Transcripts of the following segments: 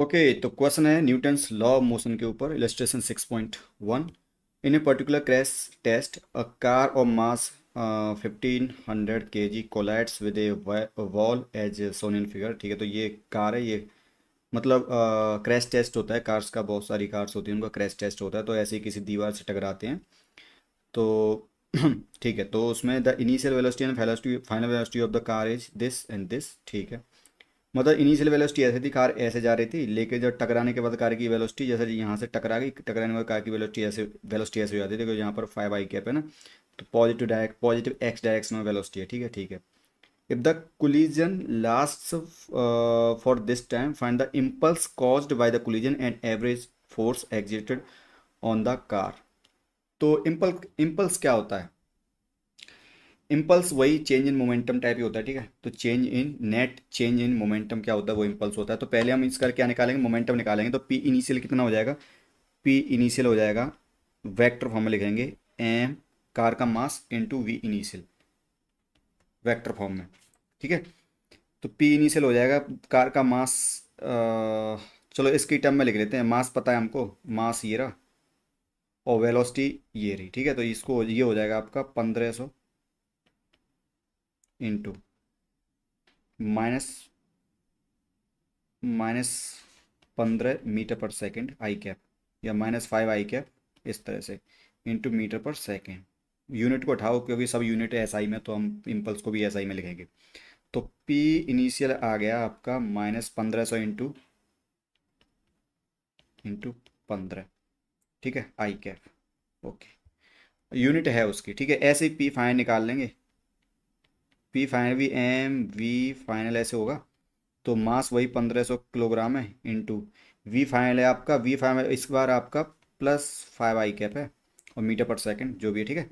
Okay, तो question है Newton's law of motion के ऊपर, illustration 6.1। In a particular crash test a car of mass 1500 kg collides with a wall as shown in figure. ठीक है, तो ये car है, ये मतलब क्रैश टेस्ट होता है कार्स का, बहुत सारी कार्स होती हैं उनका क्रैश टेस्ट होता है। तो ऐसे ही किसी दीवार से टकराते हैं तो ठीक है, तो उसमें the initial velocity and final velocity of the car is this and this. ठीक है, मतलब इनिशियल वेलोसिटी ऐसे थी, कार ऐसे जा रही थी, लेकिन जब टकराने के बाद कार की वेलोसिटी जैसे यहाँ से टकरा गई, टकराने के बाद कार की वेलोसिटी ऐसे हो जाती है। देखो यहाँ पर 5 i कैप है ना, तो पॉजिटिव एक्स डायरेक्शन में वेलोसिटी है। ठीक है, ठीक है। If the collision lasts for this time find the impulse caused by the collision and average force exerted on the car. तो इम्पल्स क्या होता है? इम्पल्स वही चेंज इन मोमेंटम टाइप ही होता है। ठीक है, तो चेंज इन मोमेंटम क्या होता है, वो इम्पल्स होता है। तो पहले हम इसका क्या निकालेंगे, मोमेंटम निकालेंगे। तो पी इनिशियल कितना हो जाएगा? पी इनिशियल हो जाएगा, वेक्टर फॉर्म में लिखेंगे, एम कार का mass into V initial, vector form में। ठीक है, तो पी इनिशियल हो जाएगा कार का मास। चलो इसकी टर्म में लिख लेते हैं, मास पता है हमको, मास ये रहा और वेलोसिटी ये रही। ठीक है, तो इसको ये हो जाएगा आपका 1500 इंटू माइनस माइनस 15 मीटर पर सेकेंड आई कैप, या -5 i कैप, इस तरह से, इंटू मीटर पर सेकेंड। यूनिट को उठाओ क्योंकि सब यूनिट है एसआई में, तो हम इम्पल्स को भी एसआई में लिखेंगे। तो पी इनिशियल आ गया आपका -1500 इंटू 15। ठीक है, आई कैप। ओके, यूनिट है उसकी। ठीक है, ऐसे ही पी फाइनल निकाल लेंगे। पी फाइनल भी एम वी फाइनल ऐसे होगा, तो मास वही 1500 किलोग्राम है, इंटू वी फाइनल है आपका, वी फाइनल इस बार आपका +5 i कैप है, और मीटर पर सेकंड जो भी है। ठीक है,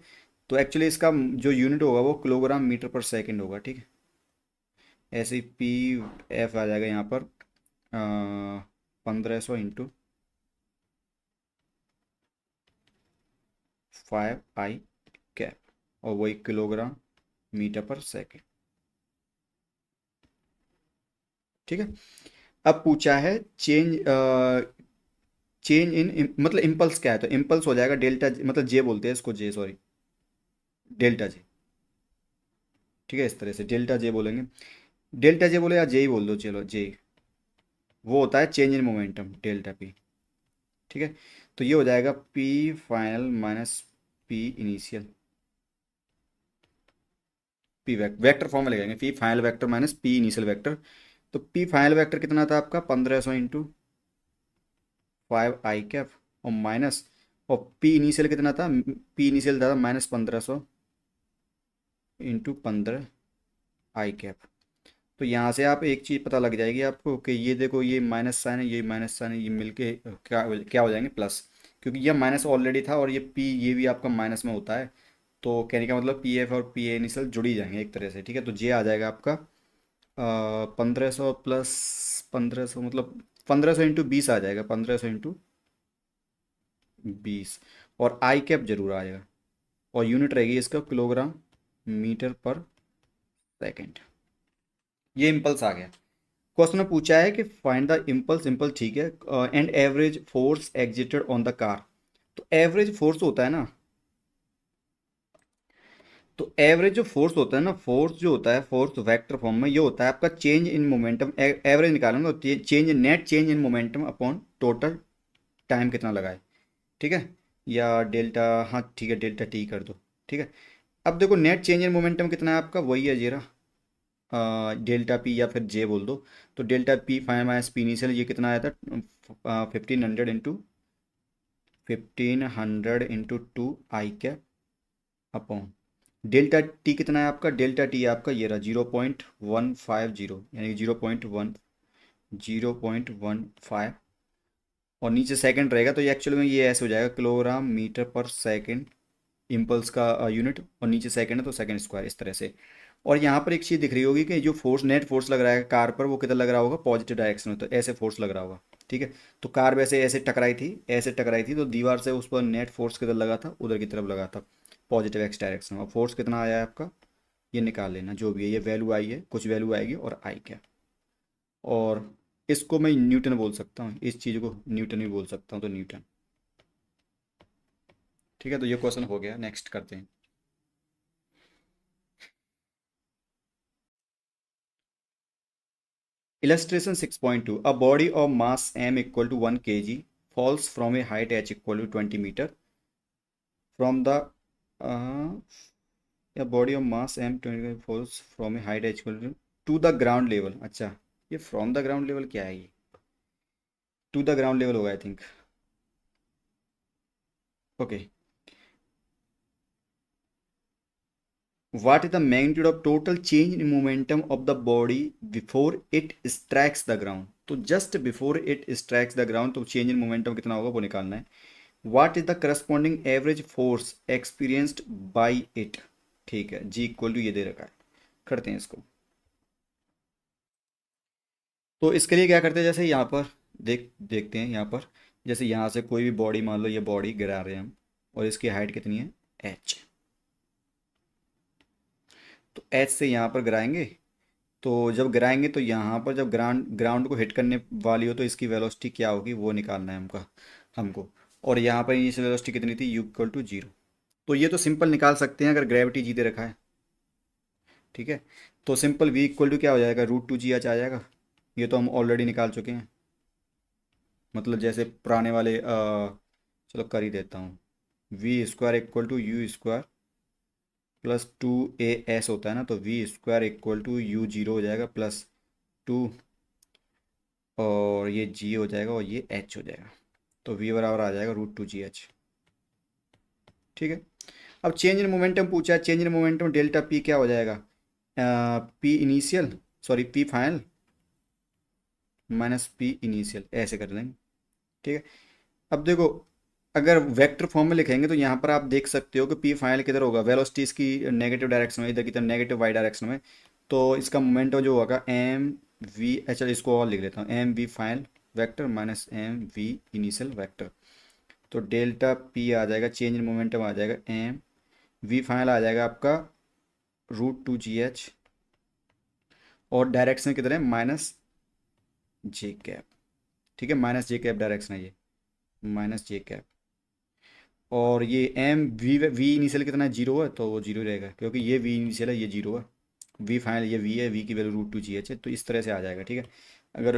तो एक्चुअली इसका जो यूनिट होगा वो किलोग्राम मीटर पर सेकंड होगा। ठीक है, ऐसे ही पी एफ आ जाएगा यहाँ पर 1500 इंटू 5 i कैप, और वही किलोग्राम मीटर पर सेकंड। ठीक है, अब पूछा है चेंज इन मतलब इम्पल्स क्या है, तो इम्पल्स हो जाएगा डेल्टा मतलब जे बोलते हैं इसको, जे सॉरी, डेल्टा जे। ठीक है, इस तरह से डेल्टा जे बोलेंगे, डेल्टा जे बोले या जे ही बोल दो, चलो जे। वो होता है change in momentum, delta P. ठीक है, तो ये हो जाएगा P final minus P initial, P vector form में लगाएंगे, P final vector minus P initial vector. तो पी फाइनल वेक्टर कितना था आपका 1500 इंटू 5 i कैप, और माइनस, और पी इनिशियल कितना था, पी इनिशियल था -1500 इंटू 15 i कैप। तो यहाँ से आप एक चीज़ पता लग जाएगी आपको कि ये देखो, ये माइनस साइन है, ये माइनस साइन है, ये मिलके क्या क्या हो जाएंगे, प्लस। क्योंकि ये माइनस ऑलरेडी था, और ये पी ये भी आपका माइनस में होता है, तो कहने का मतलब पी एफ और पी ए इनिशियल जुड़ ही जाएंगे एक तरह से। ठीक है, तो जे आ जाएगा आपका 1500 प्लस 1500, मतलब 1500 इंटू 20 आ जाएगा, 1500 इंटू 20। और आई कैप जरूर आएगा, और यूनिट रहेगी इसका किलोग्राम मीटर पर सेकेंड। ये इम्पल्स आ गया। क्वेश्चन में पूछा है कि फाइंड द इम्पल्स, इम्पल्स ठीक है, and average force exerted on the car. तो एवरेज फोर्स होता है ना, तो एवरेज जो फोर्स होता है ना, फोर्स जो होता है, फोर्स वेक्टर फॉर्म में ये होता है आपका चेंज इन मोमेंटम। एवरेज निकालेंगे तो change net change in momentum upon total time कितना लगा है। ठीक है, या डेल्टा, हाँ ठीक है, डेल्टा टी कर दो। ठीक है, अब देखो नेट चेंज इन मोमेंटम कितना है आपका, वही है जीरा, डेल्टा पी या फिर जे बोल दो। तो delta P five minus P initial ये कितना आया था, 1500 into 2 i cap upon delta T कितना है आपका, डेल्टा टी आपका ये रहा 0.150, यानी 0.15, और नीचे सेकंड रहेगा, तो ये एक्चुअली में ये ऐसे हो जाएगा किलोग्राम मीटर पर सेकंड, इम्पल्स का यूनिट, और नीचे सेकंड है तो सेकंड स्क्वायर, इस तरह से। और यहाँ पर एक चीज़ दिख रही होगी कि जो फोर्स नेट फोर्स लग रहा है कार पर, वो कितना लग रहा होगा, पॉजिटिव डायरेक्शन में, तो ऐसे फोर्स लग रहा होगा। ठीक है, तो कार वैसे ऐसे टकराई थी, ऐसे टकराई थी, तो दीवार से उस पर नेट फोर्स किधर लगा था, उधर की तरफ लगा था, पॉजिटिव एक्स डायरेक्शन में। और फोर्स कितना आया है आपका, ये निकाल लेना, जो भी है ये वैल्यू आई है, कुछ वैल्यू आएगी, और आई क्या, और इसको मैं न्यूटन बोल सकता हूँ, इस चीज़ को न्यूटन भी बोल सकता हूँ, तो न्यूटन। ठीक है, तो ये क्वेश्चन हो गया, नेक्स्ट करते हैं। Illustration 6.2. A body of mass m equal to 1 kg falls from a height h equal to 20 meter from the uh, a body of mass m 20 falls from a height h equal to the ground level. अच्छा, ये from the ground level क्या है? ये to the ground level होगा I think. Okay, what is the magnitude of total change in momentum of the body before it strikes the ground? तो just before it strikes the ground तो change in momentum कितना होगा वो निकालना है। What is the corresponding average force experienced by it? ठीक है, जी equal to ये दे रखा है, करते हैं इसको। तो इसके लिए क्या करते हैं, जैसे यहाँ पर देखते हैं यहाँ पर, जैसे यहाँ से कोई भी बॉडी, मान लो ये बॉडी गिरा रहे हैं हम, और इसकी हाइट कितनी है, एच। तो एच से यहाँ पर गिराएंगे, तो जब गिराएंगे तो यहाँ पर जब ग्राउंड ग्राउंड को हिट करने वाली हो तो इसकी वेलोसिटी क्या होगी वो निकालना है हमको। और यहाँ पर इनिशियल वेलोसिटी कितनी थी, यू इक्वल टू जीरो। तो ये तो सिंपल निकाल सकते हैं अगर ग्रेविटी जी दे रखा है। ठीक है, तो सिंपल v इक्वल टू क्या हो जाएगा, रूट टू जी एच आ जाएगा। ये तो हम ऑलरेडी निकाल चुके हैं, मतलब जैसे पुराने वाले चलो कर ही देता हूँ। V square equal to you square plus two A S होता है ना, तो V square equal to U zero हो जाएगा प्लस टू, और ये जी हो जाएगा और ये एच हो जाएगा। तो वी बराबर आ जाएगा रूट टू जी एच। ठीक है, अब चेंज इन मोमेंटम पूछा है, change in momentum delta P क्या हो जाएगा, P initial, sorry P final minus P initial, ऐसे कर लेंगे। ठीक है, अब देखो, अगर वेक्टर फॉर्म में लिखेंगे तो यहाँ पर आप देख सकते हो कि पी फाइनल किधर होगा, वेलोसिटी इसकी नेगेटिव डायरेक्शन में, इधर की तरफ नेगेटिव वाई डायरेक्शन में। तो इसका मोमेंटम जो होगा एम वी, अच्छा इसको और लिख लेता हूँ, M we final vector minus M we initial vector. तो डेल्टा पी आ जाएगा, चेंज इन मोमेंटम आ जाएगा, एम वी फाइनल आ जाएगा आपका रूट टू जी एच, और डायरेक्शन किधर है, माइनस जे कैप। ठीक है, माइनस जे कैप डायरेक्शन है ये, माइनस जे कैप। और ये एम वी वी इनिशियल कितना है, जीरो है, तो वो जीरो रहेगा क्योंकि ये वी इनिशियल है, ये जीरो है। वी फाइनल ये वी है, वी की value root two G H है, तो इस तरह से आ जाएगा। ठीक है, अगर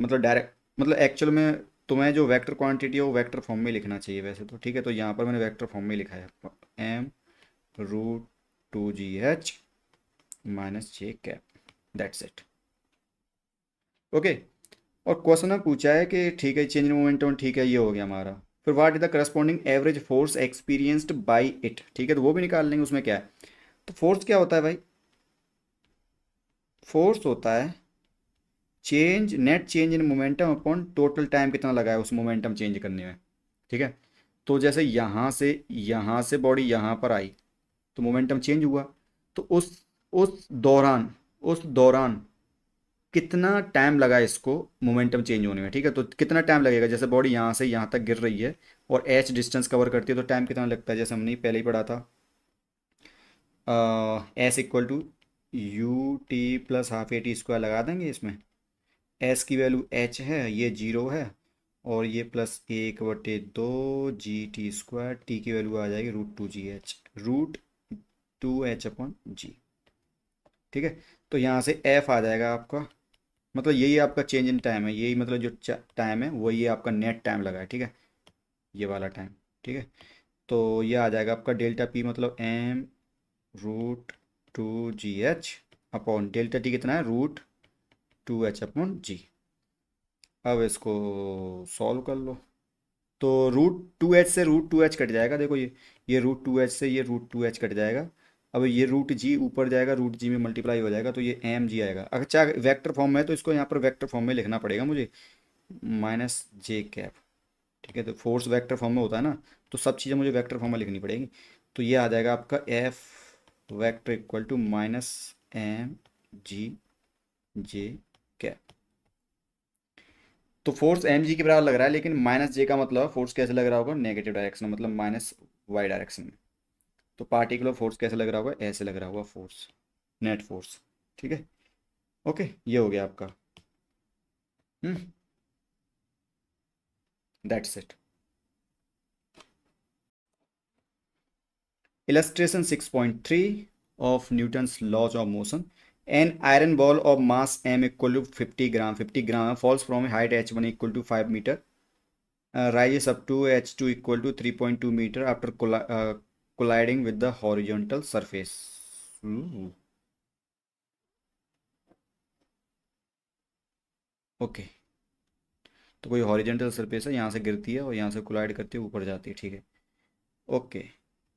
मतलब डायरेक्ट, मतलब एक्चुअल में तुम्हें जो वेक्टर क्वांटिटी है वो वेक्टर फॉर्म में लिखना चाहिए वैसे तो। ठीक है, तो यहाँ पर मैंने वेक्टर फॉर्म में लिखा है, M root two G H minus J cap, that's it. Okay, और क्वेश्चन में पूछा है कि ठीक है चेंज इन मोमेंटम, ठीक है ये हो गया हमारा। फिर what is the corresponding average force experienced bye it, ठीक है, तो वो भी निकाल लेंगे। उसमें क्या है, तो फोर्स क्या होता है भाई, फोर्स होता है change, net change in momentum upon total time कितना लगा है उस मोमेंटम चेंज करने में। ठीक है, तो जैसे यहाँ से बॉडी यहाँ पर आई तो मोमेंटम चेंज हुआ, तो उस दौरान कितना टाइम लगा इसको मोमेंटम चेंज होने में। ठीक है, तो कितना टाइम लगेगा, जैसे बॉडी यहाँ से यहाँ तक गिर रही है और एच डिस्टेंस कवर करती है तो टाइम कितना लगता है, जैसे हमने पहले ही पढ़ा था, S equal to U T plus half A T square लगा देंगे इसमें। एस की वैल्यू एच है, ये जीरो है, और ये प्लस एक बटे दो जी टी स्क्वायर, टी की वैल्यू आ जाएगी root two G H, root two H upon G. ठीक है, तो यहाँ से एफ आ जाएगा आपका, मतलब यही आपका चेंज इन टाइम है, यही मतलब जो टाइम है वही ये आपका नेट टाइम लगा है। ठीक है, ये वाला टाइम। ठीक है, तो ये आ जाएगा आपका डेल्टा पी, मतलब M root two G H upon delta T कितना है, root two H upon G. अब इसको सॉल्व कर लो, तो रूट टू एच से रूट टू एच कट जाएगा, देखो ये रूट टू एच से ये रूट टू एच कट जाएगा। अब ये रूट जी ऊपर जाएगा, रूट जी में मल्टीप्लाई हो जाएगा, तो ये एम जी आएगा। अच्छा, वेक्टर फॉर्म में है तो इसको यहाँ पर वेक्टर फॉर्म में लिखना पड़ेगा मुझे, माइनस जे कैप। ठीक है, तो फोर्स वेक्टर फॉर्म में होता है ना, तो सब चीज़ें मुझे वेक्टर फॉर्म में लिखनी पड़ेगी। तो ये आ जाएगा आपका F vector equal to minus M G J cap. तो फोर्स एम जी के बराबर लग रहा है, लेकिन माइनस जे का मतलब फोर्स कैसे लग रहा होगा, नेगेटिव डायरेक्शन, मतलब माइनस वाई डायरेक्शन में। तो पार्टिकुलर फोर्स कैसे लग रहा होगा, ऐसे लग रहा होगा फोर्स, नेट फोर्स। ठीक है, ओके, ये हो गया आपका। That's it. Illustration 6.3 of Newton's laws of motion. An iron ball of mass m equal to 50 gram, 50 gram falls from a height h1 equal to 5 meter, rises up to h2 equal to 3.2 meter after colliding with the horizontal surface. Okay, तो कोई horizontal surface है, यहाँ से गिरती है और यहाँ से कोलाइड करती है, ऊपर जाती है. ठीक है. Okay.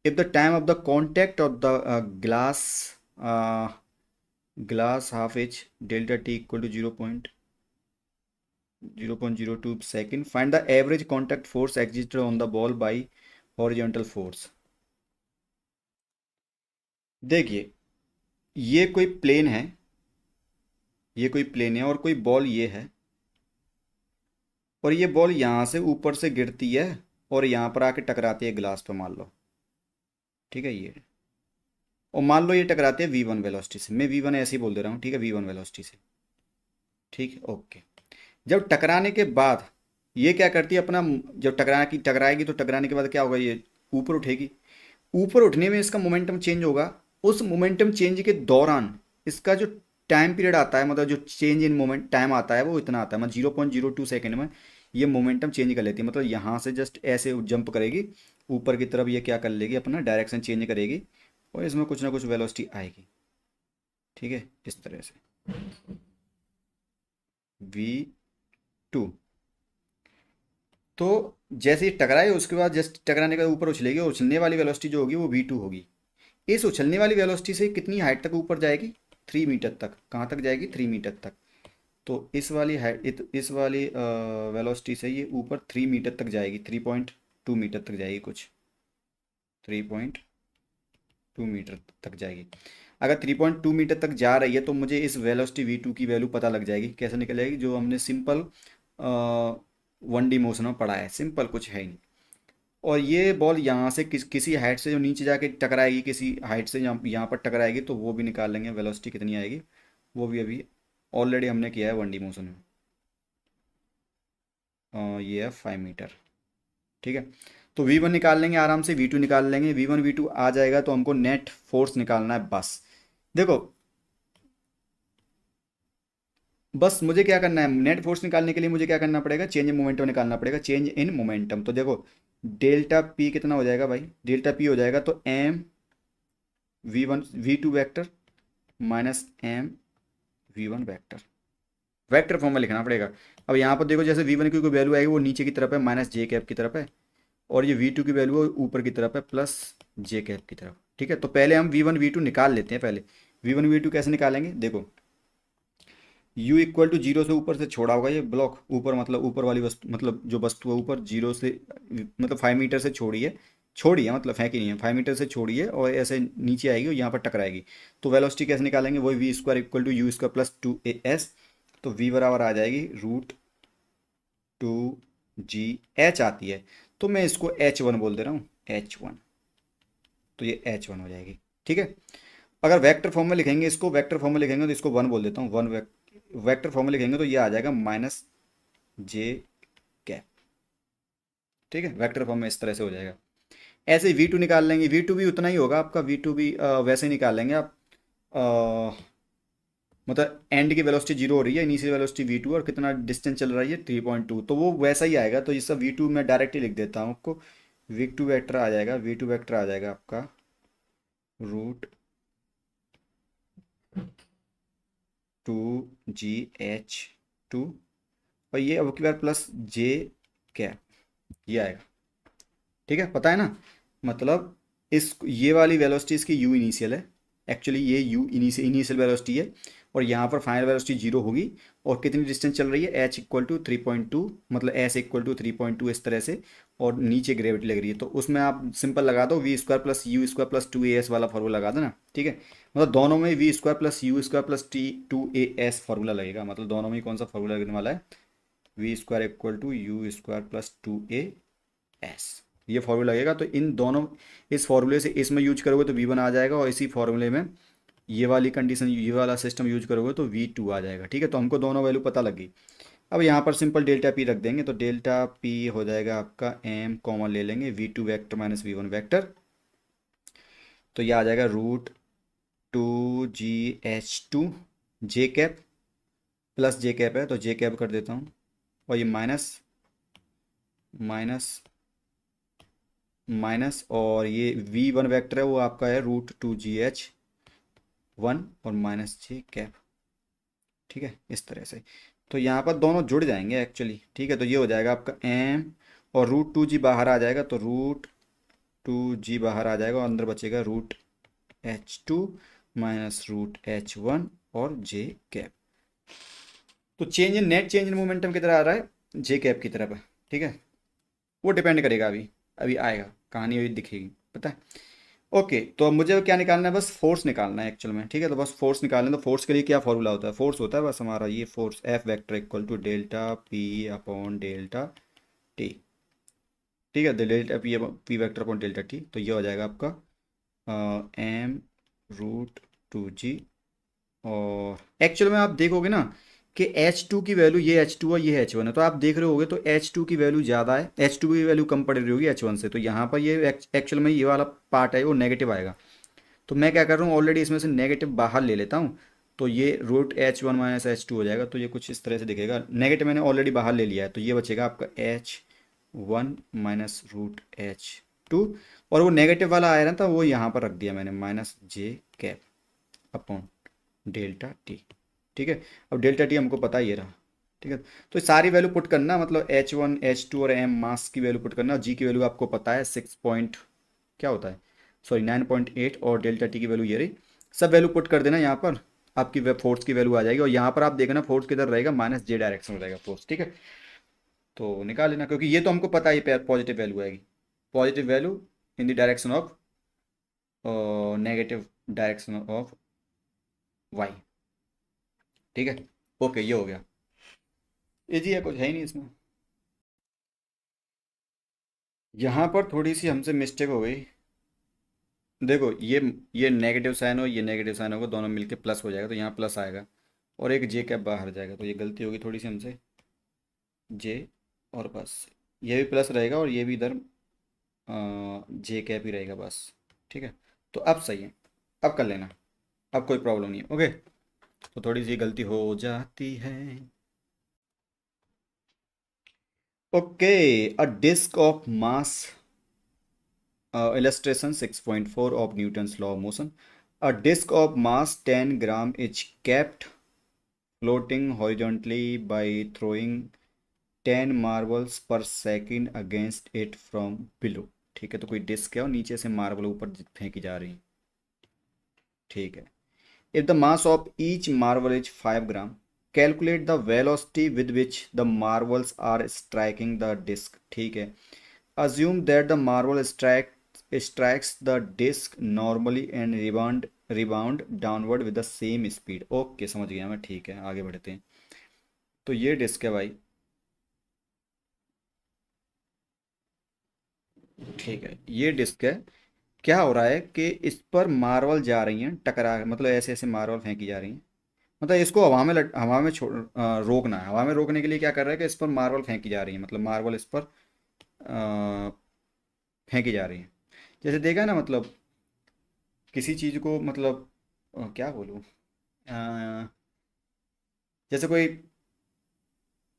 If the time of the contact of the uh, glass half h delta t equal to 0.02 second, find the average contact force exerted on the ball by horizontal force. देखिए, ये कोई प्लेन है, ये कोई plane है और कोई ball ये है, और ये बॉल यहाँ से ऊपर से गिरती है और यहाँ पर आके टकराती है ग्लास पर, मान लो. ठीक है. ये और मान लो ये टकराते हैं v1 वेलोसिटी से, मैं v1 ऐसे ही बोल दे रहा हूँ. ठीक है, v1 वेलोसिटी से. ठीक है. ओके. जब टकराने के बाद ये क्या करती है अपना, जब टकराएगी तो टकराने के बाद क्या होगा, ये ऊपर उठेगी. ऊपर उठने में इसका मोमेंटम चेंज होगा. उस मोमेंटम चेंज के दौरान इसका जो टाइम पीरियड आता है, मतलब जो चेंज इन मोमेंट टाइम आता है वो इतना आता है, मतलब 0.02 सेकेंड में ये मोमेंटम चेंज कर लेती है. मतलब यहाँ से जस्ट ऐसे जंप करेगी ऊपर की तरफ, ये क्या कर लेगी, अपना डायरेक्शन चेंज करेगी और इसमें कुछ ना कुछ वेलोसिटी आएगी. ठीक है, इस तरह से v2. तो जैसे ही टकराए उसके बाद जस्ट टकराने के ऊपर उछलेगी और उछलने वाली वेलोसिटी जो होगी वो v2 होगी. इस उछलने वाली वेलोसिटी से कितनी हाइट तक ऊपर जाएगी, 3 मीटर तक. कहाँ तक जाएगी, 3 मीटर तक. तो इस वाली हाइट, इस वाली वेलोसिटी से ये ऊपर 3 मीटर तक जाएगी, 3.2 मीटर तक जाएगी, कुछ 3.2 मीटर तक जाएगी. अगर 3.2 मीटर तक जा रही है तो मुझे इस वेलोसिटी v2 की वैल्यू पता लग जाएगी. कैसे निकल जाएगी, जो हमने सिंपल 1D मोशन में पढ़ा है, सिंपल कुछ है ही नहीं. और ये बॉल यहाँ से किसी हाइट से जो नीचे जाके टकराएगी, किसी हाइट से यहाँ पर टकराएगी, तो वो भी निकाल लेंगे वेलोसिटी कितनी आएगी. वो भी अभी ऑलरेडी हमने किया है 1D मोशन में. ये है 5 मीटर. ठीक है. तो v1 निकाल लेंगे आराम से, v2 निकाल लेंगे. v1 v2 आ जाएगा तो हमको नेट फोर्स निकालना है. देखो, बस मुझे क्या करना है, नेट फोर्स निकालने के लिए मुझे क्या करना पड़ेगा, चेंज इन मोमेंटम निकालना पड़ेगा, चेंज इन मोमेंटम. तो देखो डेल्टा पी कितना हो जाएगा भाई, डेल्टा पी हो जाएगा तो M v1 v2 vector minus M v1 vector. Vector form में लिखना पड़ेगा. अब यहाँ पर देखो, जैसे v1 की कोई वैल्यू आएगी वो नीचे की तरफ है, माइनस जे कैप की तरफ है, और ये v2 की वैल्यू ऊपर की तरफ है, प्लस जे कैप की तरफ. ठीक है. तो पहले हम v1 v2 निकाल लेते हैं. पहले v1 v2 कैसे निकालेंगे, देखो u इक्वल टू 0 से ऊपर से छोड़ा होगा ये ब्लॉक, ऊपर मतलब ऊपर वाली वस्तु, मतलब जो वस्तु है ऊपर 0 से, मतलब 5 मीटर से छोड़िए मतलब फेंकी नहीं है, 5 मीटर से छोड़िए और ऐसे नीचे आएगी और यहाँ पर टकराएगी. तो वेलोसिटी कैसे निकालेंगे, वही V square equal to you square plus 2as. तो v बराबर आ जाएगी √2gh आती है. तो मैं इसको h1 बोल दे रहा हूँ, h1. तो ये h1 हो जाएगी. ठीक है. अगर वेक्टर फॉर्म में लिखेंगे, इसको वेक्टर फॉर्म में लिखेंगे तो इसको 1 बोल देता हूँ, 1 वेक्टर फॉर्म में लिखेंगे तो ये आ जाएगा माइनस जे कैप. ठीक है. वेक्टर फॉर्म में इस तरह से हो जाएगा. ऐसे ही v2 निकाल लेंगे, v2 भी उतना ही होगा आपका, v2 भी वैसे ही निकाल लेंगे आप. मतलब एंड की वेलोसिटी 0 हो रही है, इनिशियल वेलोसिटी v2 और कितना डिस्टेंस चल रही है 3.2, तो वो वैसा ही आएगा. तो इसका v2 मैं डायरेक्ट ही लिख देता हूँ आपको, v2 वेक्टर आ जाएगा, v2 वेक्टर आ जाएगा आपका √2gh2, और ये अब की बार प्लस जे कैप, ये आएगा. ठीक है. पता है ना, मतलब इस ये वाली वेलोसिटी इसकी u इनिशियल है, एक्चुअली ये u इनिशियल वेलोसिटी है, और यहाँ पर फाइनल वेलोसिटी 0 होगी. और कितनी डिस्टेंस चल रही है, h इक्वल टू 3.2, मतलब s इक्वल टू 3.2 इस तरह से, और नीचे ग्रेविटी लग रही है. तो उसमें आप सिंपल लगा दो, V square plus you square plus 2as वाला फॉर्मूला लगा दो ना. ठीक है. मतलब दोनों में v square plus you square plus 2as formula लगेगा. मतलब दोनों में कौन सा फॉर्मूला लगने वाला है, v square equal to you square plus 2as, ये फॉर्मूला लगेगा. तो इन दोनों, इस फॉर्मूले से इसमें यूज करोगे तो v1 आ जाएगा, और इसी फॉर्मूले में ये वाली कंडीशन, ये वाला सिस्टम यूज करोगे तो v2 आ जाएगा. ठीक है. तो हमको दोनों वैल्यू पता लग गई. अब यहाँ पर सिंपल डेल्टा पी रख देंगे, तो डेल्टा पी हो जाएगा आपका एम कॉमन ले लेंगे V2 vector minus V1 vector, तो ये आ जाएगा √2GH2 जे कैप प्लस जे कैप है तो जे कैप कर देता हूँ, और ये माइनस माइनस माइनस, और ये V1 वेक्टर है वो आपका है √2GH1 और माइनस जे कैप। ठीक है, इस तरह से तो यहाँ पर दोनों जुड़ जाएंगे एक्चुअली। ठीक है, तो ये हो जाएगा आपका एम, और √2G बाहर आ जाएगा, तो √2G बाहर आ जाएगा और अंदर बचेगा √H2 माइनस √H1 और जे कैप। तो change in net change in momentum की तरह आ रहा है जे कैप की तरफ है। ठीक है, वो डिपेंड करेगा, अभी अभी आएगा, कहानी अभी दिखेगी, पता है। ओके, तो अब मुझे क्या निकालना है, बस फोर्स निकालना है एक्चुअल में। ठीक है, तो बस फोर्स निकालना है, तो फोर्स के लिए क्या फॉर्मूला होता है, फोर्स होता है बस हमारा ये force F vector equal to delta p upon delta t. ठीक है, delta P vector upon delta t, तो ये हो जाएगा आपका m√2G। और एक्चुअल में आप देखोगे ना कि H2 की वैल्यू, ये H2 है ये H1 है, तो आप देख रहे होगे तो H2 की वैल्यू ज़्यादा है, H2 की वैल्यू कम पड़ रही होगी H1 से, तो यहाँ पर ये एक्चुअल में ये वाला पार्ट है वो नेगेटिव आएगा। तो मैं क्या कर रहा हूँ, ऑलरेडी इसमें से नेगेटिव बाहर ले लेता हूँ, तो ये √H1 माइनस H2 हो जाएगा, तो ये कुछ इस तरह से दिखेगा। नेगेटिव मैंने ऑलरेडी बाहर ले लिया है, तो ये बचेगा आपका H1 माइनस √H2, और वो नेगेटिव वाला आया ना था वो यहाँ पर रख दिया मैंने, minus J cap upon delta t. ठीक है, अब डेल्टा टी हमको पता ही रहा। ठीक है, तो सारी वैल्यू पुट करना, मतलब H1 H2 और एम मास की वैल्यू पुट करना, जी की वैल्यू आपको पता है 6 पॉइंट क्या होता है, सॉरी 9.8, और डेल्टा टी की वैल्यू ये रही। सब वैल्यू पुट कर देना यहाँ पर, आपकी फोर्स की वैल्यू आ जाएगी, और यहाँ पर आप देखना फोर्स किधर रहेगा, माइनस जे डायरेक्शन में रहेगा फोर्स। ठीक है, तो निकाल लेना, क्योंकि ये तो हमको पता है पॉजिटिव वैल्यू आएगी, positive value in the direction of negative direction of y. ठीक है, ओके, ये हो गया, इजी है, कुछ है ही नहीं इसमें। यहाँ पर थोड़ी सी हमसे मिस्टेक हो गई। देखो ये नेगेटिव साइन हो, ये नेगेटिव साइन होगा, दोनों मिलके प्लस हो जाएगा, तो यहाँ प्लस आएगा, और एक जे कैप बाहर जाएगा, तो ये गलती होगी थोड़ी सी हमसे, जे, और बस ये भी प्लस रहेगा और ये भी इधर जे कैप ही रहेगा बस। ठीक है, तो अब सही है, अब कर लेना, अब कोई प्रॉब्लम नहीं है। ओके, तो थोड़ी सी गलती हो जाती है। Okay, a disc of mass, illustration 6.4 of Newton's law of motion. A disk of mass 10 gram is kept floating horizontally by throwing 10 marbles per second against it from below. ठीक है, तो कोई डिस्क है और नीचे से मार्बल ऊपर फेंकी जा रही है। ठीक है, if the mass of each marble is 5 gram, calculate the velocity with which the marbles are striking the disk. ठीक है, assume that the marble strikes the disc normally and rebound downward with the same speed. Okay, समझ गया मैं। ठीक है, आगे बढ़ते हैं। तो ये डिस्क है भाई। ठीक है, ये डिस्क है। क्या हो रहा है कि इस पर मार्बल जा रही हैं टकरा, मतलब ऐसे ऐसे मार्बल फेंकी जा रही हैं, मतलब इसको हवा में रोकना है। हवा में रोकने के लिए क्या कर रहा है कि इस पर मार्बल फेंकी जा रही है, मतलब मार्बल इस पर अ, फेंकी जा रही है। जैसे देखा ना, मतलब किसी चीज़ को, मतलब क्या बोलूँ, अ, जैसे कोई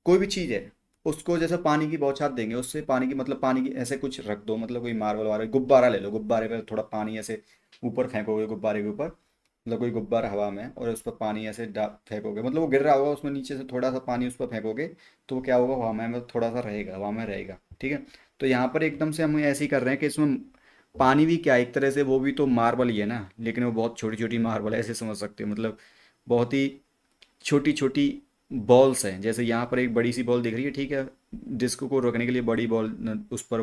कोई भी चीज़ है, उसको जैसे पानी की बौछार देंगे, उससे पानी की, मतलब पानी की ऐसे कुछ रख दो, मतलब कोई मार्बल वार्बल, गुब्बारा ले लो, गुब्बारे पे थोड़ा पानी ऐसे ऊपर फेंकोगे गुब्बारे के ऊपर, मतलब कोई गुब्बारा हवा में है और उस पर पानी ऐसे फेंकोगे, मतलब वो गिर रहा होगा, उसमें नीचे से थोड़ा सा पानी उस पर फेंकोगे, तो वो क्या होगा, हवा में, मतलब थोड़ा सा रहेगा, हवा में रहेगा। ठीक है, तो यहाँ पर एकदम से हम ऐसे ही कर रहे हैं कि इसमें पानी भी क्या, एक तरह से वो भी तो मार्बल ही है ना, लेकिन वो बहुत छोटी छोटी मार्बल है, ऐसे समझ सकते हो, मतलब बहुत ही छोटी छोटी बॉल्स हैं। जैसे यहाँ पर एक बड़ी सी बॉल दिख रही है, ठीक है, डिस्क को रोकने के लिए बड़ी बॉल उस पर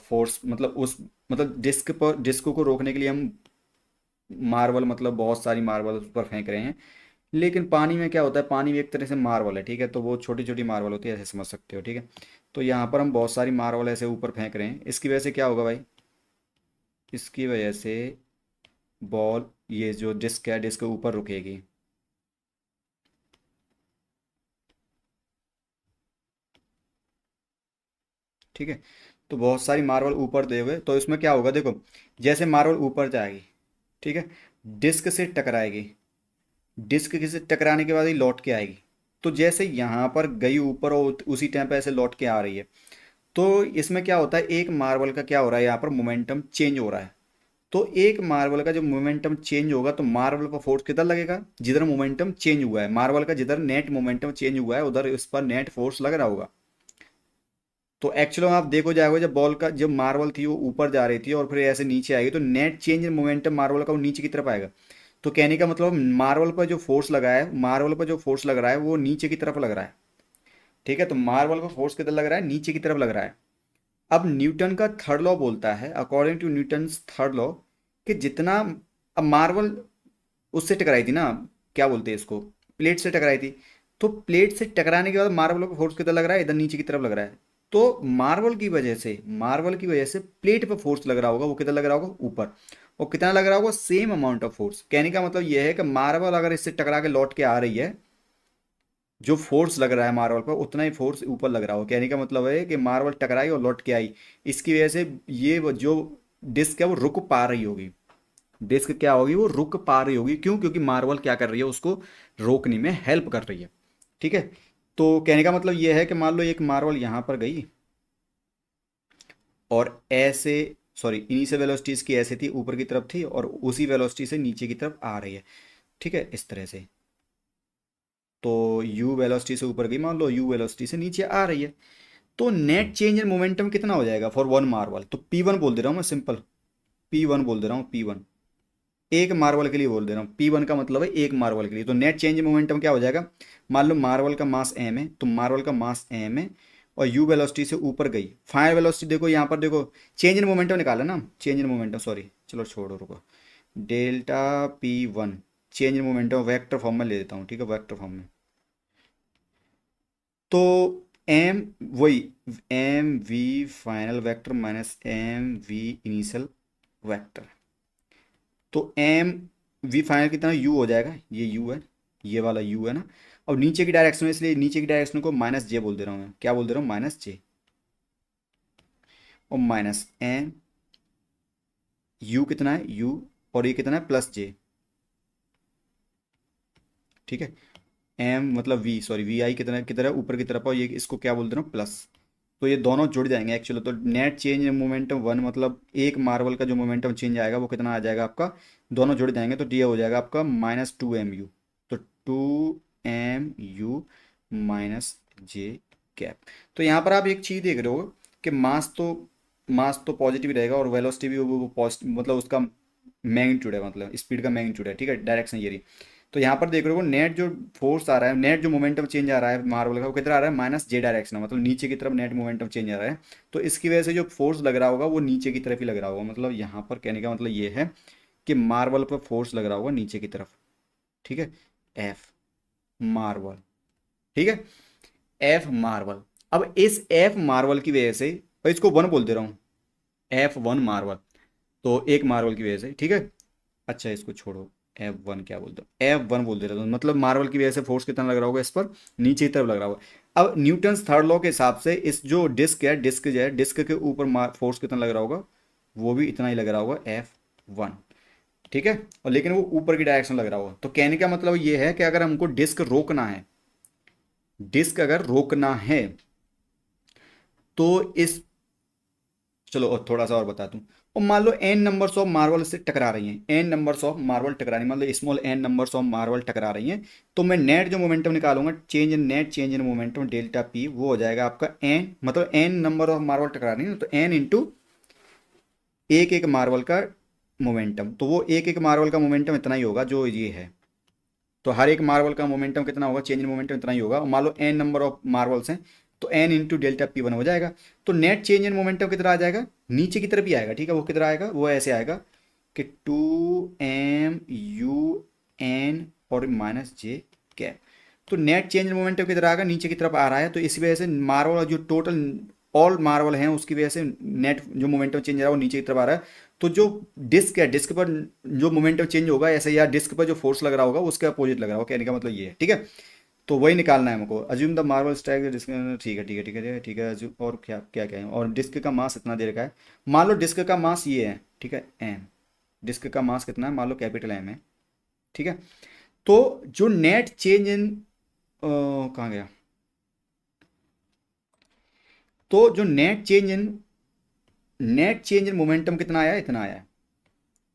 फोर्स, मतलब उस, मतलब डिस्क को रोकने के लिए हम मार्बल, मतलब बहुत सारी मार्बल उस पर फेंक रहे हैं। लेकिन पानी में क्या होता है, पानी भी एक तरह से मार्बल है। ठीक है, तो वो छोटी छोटी मार्बल होती है, ऐसे समझ सकते हो। ठीक है, तो यहाँ पर हम बहुत सारी मार्बल ऐसे ऊपर फेंक रहे हैं, इसकी वजह से क्या होगा भाई, इसकी वजह से बॉल, ये जो डिस्क है, डिस्क ऊपर रुकेगी। ठीक है। तो बहुत सारी मार्बल ऊपर दे हुए, तो इसमें क्या होगा देखो, जैसे मार्बल ऊपर जाएगी, ठीक है, डिस्क से टकराएगी, डिस्क से टकराने के बाद ही लौट के आएगी। तो जैसे यहाँ पर गई ऊपर और उसी टाइम पे ऐसे लौट के आ रही है, तो इसमें क्या होता है, एक मार्बल का क्या हो रहा है, यहाँ पर मोमेंटम चेंज हो रहा है। तो एक मार्बल का जब मोमेंटम चेंज होगा तो मार्बल पर फोर्स किधर लगेगा, जिधर मोमेंटम चेंज हुआ है, मार्बल का जिधर नेट मोमेंटम चेंज हुआ है उधर इस पर नेट फोर्स लग रहा होगा। तो एक्चुअली आप देखो जाएगा, जब बॉल का जब मार्बल थी वो ऊपर जा रही थी और फिर ऐसे नीचे आएगी, तो net change in momentum marble का वो नीचे की तरफ आएगा। तो कहने का मतलब मार्बल पर जो फोर्स लगा है, मार्बल पर जो फोर्स लग रहा है वो नीचे की तरफ लग रहा है। ठीक है, तो मार्बल पर फोर्स किधर लग रहा है, नीचे की तरफ लग रहा है। अब न्यूटन का थर्ड लॉ बोलता है, according to Newton's third law, कि जितना, अब मार्बल उससे टकराई थी ना, क्या बोलते हैं इसको, प्लेट से टकराई थी। तो प्लेट से टकराने के बाद मार्बल को फोर्स कितना लग रहा है, इधर नीचे की तरफ लग रहा है। तो मार्बल की वजह से प्लेट पर फोर्स लग रहा होगा, वो कितना लग रहा होगा, ऊपर। और कितना लग रहा होगा, सेम अमाउंट ऑफ फोर्स। कहने का मतलब यह है कि मार्बल अगर इससे टकरा के लौट के आ रही है, जो फोर्स लग रहा है मार्बल पर उतना ही फोर्स ऊपर लग रहा हो। कहने का मतलब है कि मार्बल टकराई और लौट के आई, इसकी वजह से जो डिस्क है वो रुक पा रही होगी। डिस्क क्या होगी, वो रुक पा रही होगी। क्यों? क्योंकि मार्बल क्या कर रही है, उसको रोकने में हेल्प कर रही है। ठीक है। तो कहने का मतलब यह है कि मान लो एक मार्बल यहाँ पर गई और ऐसे, सॉरी, इनिशियल वेलोसिटी इसकी ऐसे थी, ऊपर की तरफ थी, और उसी वेलोसिटी से नीचे की तरफ आ रही है। ठीक है, इस तरह से। तो u वेलोसिटी से ऊपर गई, मान लो u वेलोसिटी से नीचे आ रही है। तो नेट चेंज इन मोमेंटम कितना हो जाएगा फॉर वन मार्बल, तो P1 बोल दे रहा हूँ मैं, सिंपल P1 बोल दे रहा हूँ, P1 एक मार्बल के लिए बोल दे रहा हूँ। P1 का मतलब है एक मार्बल के लिए। तो नेट चेंज इन मोमेंटम क्या हो जाएगा, मान लो मार्बल का मास m है, तो मार्बल का मास m है, और u वेलोसिटी से ऊपर गई। फाइनल वेलोसिटी देखो यहाँ पर, देखो चेंज इन मोमेंटम निकाला ना, चेंज इन मोमेंटम, सॉरी चलो छोड़ो रुको, delta P1 change in momentum vector form में ले देता हूँ, ठीक है, वेक्टर फॉर्म में। तो एम वही, m we final vector minus M we initial vector. तो एम वी फाइनल कितना यू हो जाएगा, ये यू है, ये वाला यू है ना। अब नीचे की डायरेक्शन में, इसलिए नीचे की डायरेक्शन को माइनस जे बोल दे रहा हूँ मैं। क्या बोल दे रहा हूँ, माइनस जे, और माइनस एम, यू कितना है यू, और ये कितना है प्लस जे। ठीक है, एम मतलब वी, सॉरी वी आई कितना किधर है, ऊपर की तरफ, और ये इसको क्या बोल दे रहा हूँ, प्लस। तो ये दोनों जुड़ जाएंगे एक्चुअली। तो net change in momentum one, मतलब एक मार्बल का जो मोमेंटम चेंज आएगा वो कितना आ जाएगा आपका, दोनों जुड़ जाएंगे तो ये हो जाएगा आपका -2mu। तो 2mu माइनस जे कैप। तो यहाँ पर आप एक चीज़ देख रहे हो कि मास तो पॉजिटिव रहेगा, और वेलोसिटी भी वो पॉजिटिव, मतलब उसका मैग्नीट्यूड है, मतलब स्पीड का मैग्नीट्यूड है। ठीक है, डायरेक्शन ये रही। तो यहाँ पर देख रहे हो नेट जो फोर्स आ रहा है, नेट जो मोमेंटम चेंज आ रहा है मार्बल का, वो कितना आ रहा है, माइनस जे डायरेक्शन, मतलब नीचे की तरफ नेट मोमेंटम चेंज आ रहा है। तो इसकी वजह से जो फोर्स लग रहा होगा वो नीचे की तरफ ही लग रहा होगा। मतलब यहाँ पर कहने का मतलब ये है कि मार्बल पर फोर्स लग रहा होगा नीचे की तरफ। ठीक है, एफ मार्बल, ठीक है, एफ मार्बल। अब इस एफ मार्बल की वजह से, और इसको वन बोल दे रहा हूँ, F1 मार्बल, तो एक मार्बल की वजह से। ठीक है, अच्छा इसको छोड़ो, F1 क्या बोलते हो, F1 बोल दे रहा हूँ, मतलब मार्बल की वजह से फोर्स कितना लग रहा होगा इस पर, नीचे की तरफ लग रहा होगा। अब न्यूटन्स थर्ड लॉ के हिसाब से इस जो डिस्क है, डिस्क जो है, डिस्क के ऊपर फोर्स कितना लग रहा होगा, वो भी इतना ही लग रहा होगा, F1। ठीक है, और लेकिन वो ऊपर की डायरेक्शन लग रहा होगा। तो कहने का मतलब ये है कि अगर हमको डिस्क रोकना है, डिस्क अगर रोकना है, तो इस, चलो और थोड़ा सा और बता दूं। और मान लो एन नंबर्स ऑफ मार्बल से टकरा रही हैं, एन नंबर्स ऑफ मार्बल टकरा रही हैं, मतलब small n numbers of marble टकरा रही हैं। तो मैं नेट जो मोमेंटम निकालूंगा, change in net change in momentum delta p, वो हो जाएगा आपका एन, मतलब एन नंबर ऑफ मार्बल टकरा रही है, तो एन इंटू एक एक मार्बल का मोमेंटम। तो वो एक एक मार्बल का मोमेंटम इतना ही होगा जो ये है। तो हर एक मार्बल का मोमेंटम कितना होगा, चेंज इन मोमेंटम इतना ही होगा। और मान लो एन नंबर ऑफ मार्बल्स हैं, तो एन इंटू डेल्टा P1 हो जाएगा। तो नेट चेंज इन मोमेंटम कितना आ जाएगा, नीचे की तरफ ही आएगा। ठीक है, वो कितना आएगा, वो ऐसे आएगा कि 2mu n और माइनस जे कैप। तो नेट चेंज इन मोमेंटम कितना आएगा, नीचे की तरफ आ रहा है। तो इसी वजह से मार्बल जो टोटल ऑल मार्बल हैं उसकी वजह से नेट जो मोमेंटम चेंज आ रहा है वो नीचे की तरफ आ रहा है। तो जो डिस्क है, डिस्क पर जो मोमेंटम चेंज होगा ऐसे, या डिस्क पर जो फोर्स लग रहा होगा उसके अपोजिट लग रहा होगा। कहने का मतलब ये है। ठीक है, तो वही निकालना है हमको। Assume the marble stack disc, ठीक है ठीक है ठीक है ठीक है assume- और क्या क्या क्या है, और डिस्क का मास इतना दे रखा है। मान लो डिस्क का मास ये है, ठीक है, एम। डिस्क का मास कितना है, मान लो कैपिटल एम है, ठीक है। तो जो नेट चेंज इन, कहाँ गया, तो जो नेट चेंज इन मोमेंटम कितना आया, इतना आया है,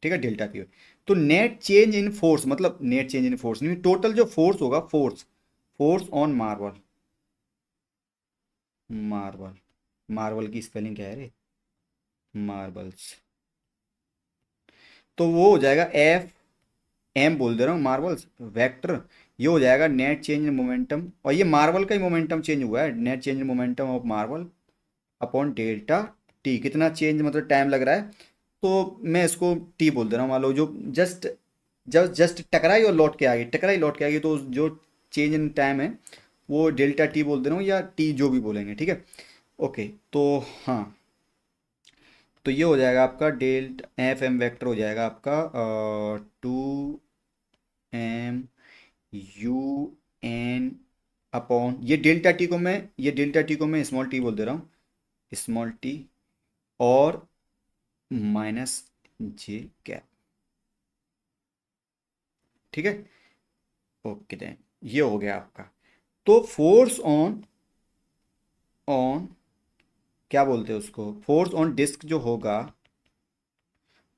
ठीक है, डेल्टा पी। तो नेट चेंज इन फोर्स, मतलब नेट चेंज इन फोर्स नहीं, टोटल जो फोर्स होगा, force, force on marble, marble, marble की स्पेलिंग क्या है रे, मार्बल्स। तो वो हो जाएगा एफ, एम बोल दे रहा हूँ, मार्बल्स वेक्टर। ये हो जाएगा नेट चेंज इन मोमेंटम, और ये मार्बल का ही मोमेंटम चेंज हुआ है, net change in momentum of marble upon delta T. कितना चेंज मतलब टाइम लग रहा है, तो मैं इसको टी बोल दे रहा हूँ। मान लो जो जस्ट, जब जस्ट टकराई और लौट के आ गई, टकराई लौट के आ गई, तो जो चेंज इन टाइम है वो डेल्टा टी बोल दे रहा हूँ, या टी जो भी बोलेंगे, ठीक है। ओके, तो हाँ, तो ये हो जाएगा आपका डेल्टा एफ एम वेक्टर, हो जाएगा आपका 2 एम यू एन अपॉन, ये डेल्टा टी को मैं स्मॉल टी बोल दे रहा हूँ, स्मॉल टी, और माइनस जे कैप, ठीक है। ओके देन, ये हो गया आपका। तो फोर्स ऑन, ऑन क्या बोलते हैं उसको, फोर्स ऑन डिस्क जो होगा